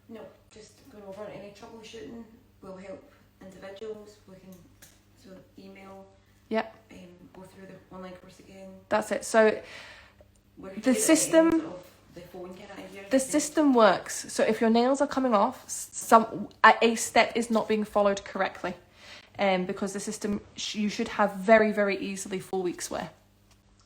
No, just going over any troubleshooting will help individuals. We can email. Yep. Go through the online course again. That's it. So the system. The system works. So if your nails are coming off, a step is not being followed correctly, because the system you should have very easily 4 weeks wear.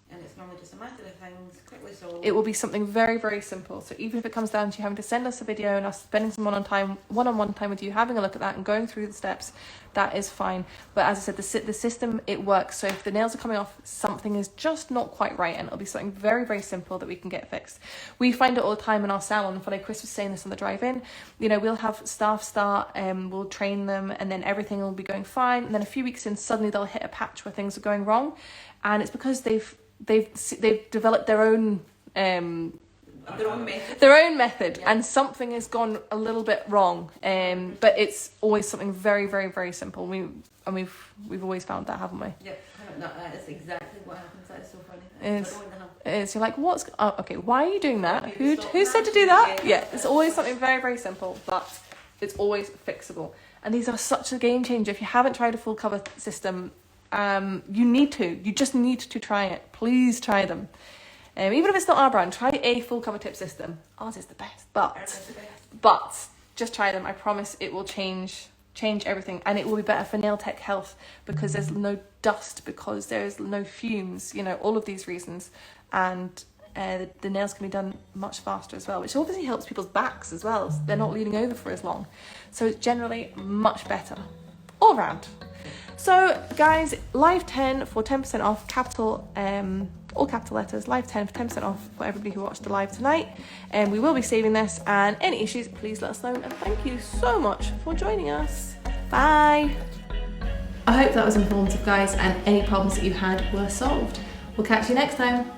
And it's normally just a matter of things quickly solved. It will be something very simple. So even if it comes down to you having to send us a video and us spending some one-on-one time with you, having a look at that and going through the steps, that is fine. But as I said, the system, it works. So if the nails are coming off, something is just not quite right, and it'll be something very simple that we can get fixed. We find it all the time in our salon. Funny, Chris was saying this on the drive-in. We'll have staff start, we'll train them, and then everything will be going fine. And then a few weeks in, suddenly they'll hit a patch where things are going wrong, and it's because they've developed their own method, yeah. And something has gone a little bit wrong, but it's always something very simple. We've always found that, haven't we? Yeah, that is exactly what happens. That is so funny. You're like, why are you doing that? Who said to do that? Yeah, it's always something very simple, but it's always fixable. And these are such a game changer. If you haven't tried a full cover system, you just need to try it. Please try them. Even if it's not our brand, try a full cover tip system. Ours is the best, but just try them. I promise it will change everything, and it will be better for nail tech health because there's no dust, because there's no fumes, all of these reasons, and the nails can be done much faster as well, which obviously helps people's backs as well. They're not leaning over for as long, so it's generally much better all round. So guys, Live 10 for 10% off, all capital letters, Live 10 for 10% off for everybody who watched the live tonight. And we will be saving this, and any issues, please let us know. And thank you so much for joining us. Bye. I hope that was informative, guys, and any problems that you had were solved. We'll catch you next time.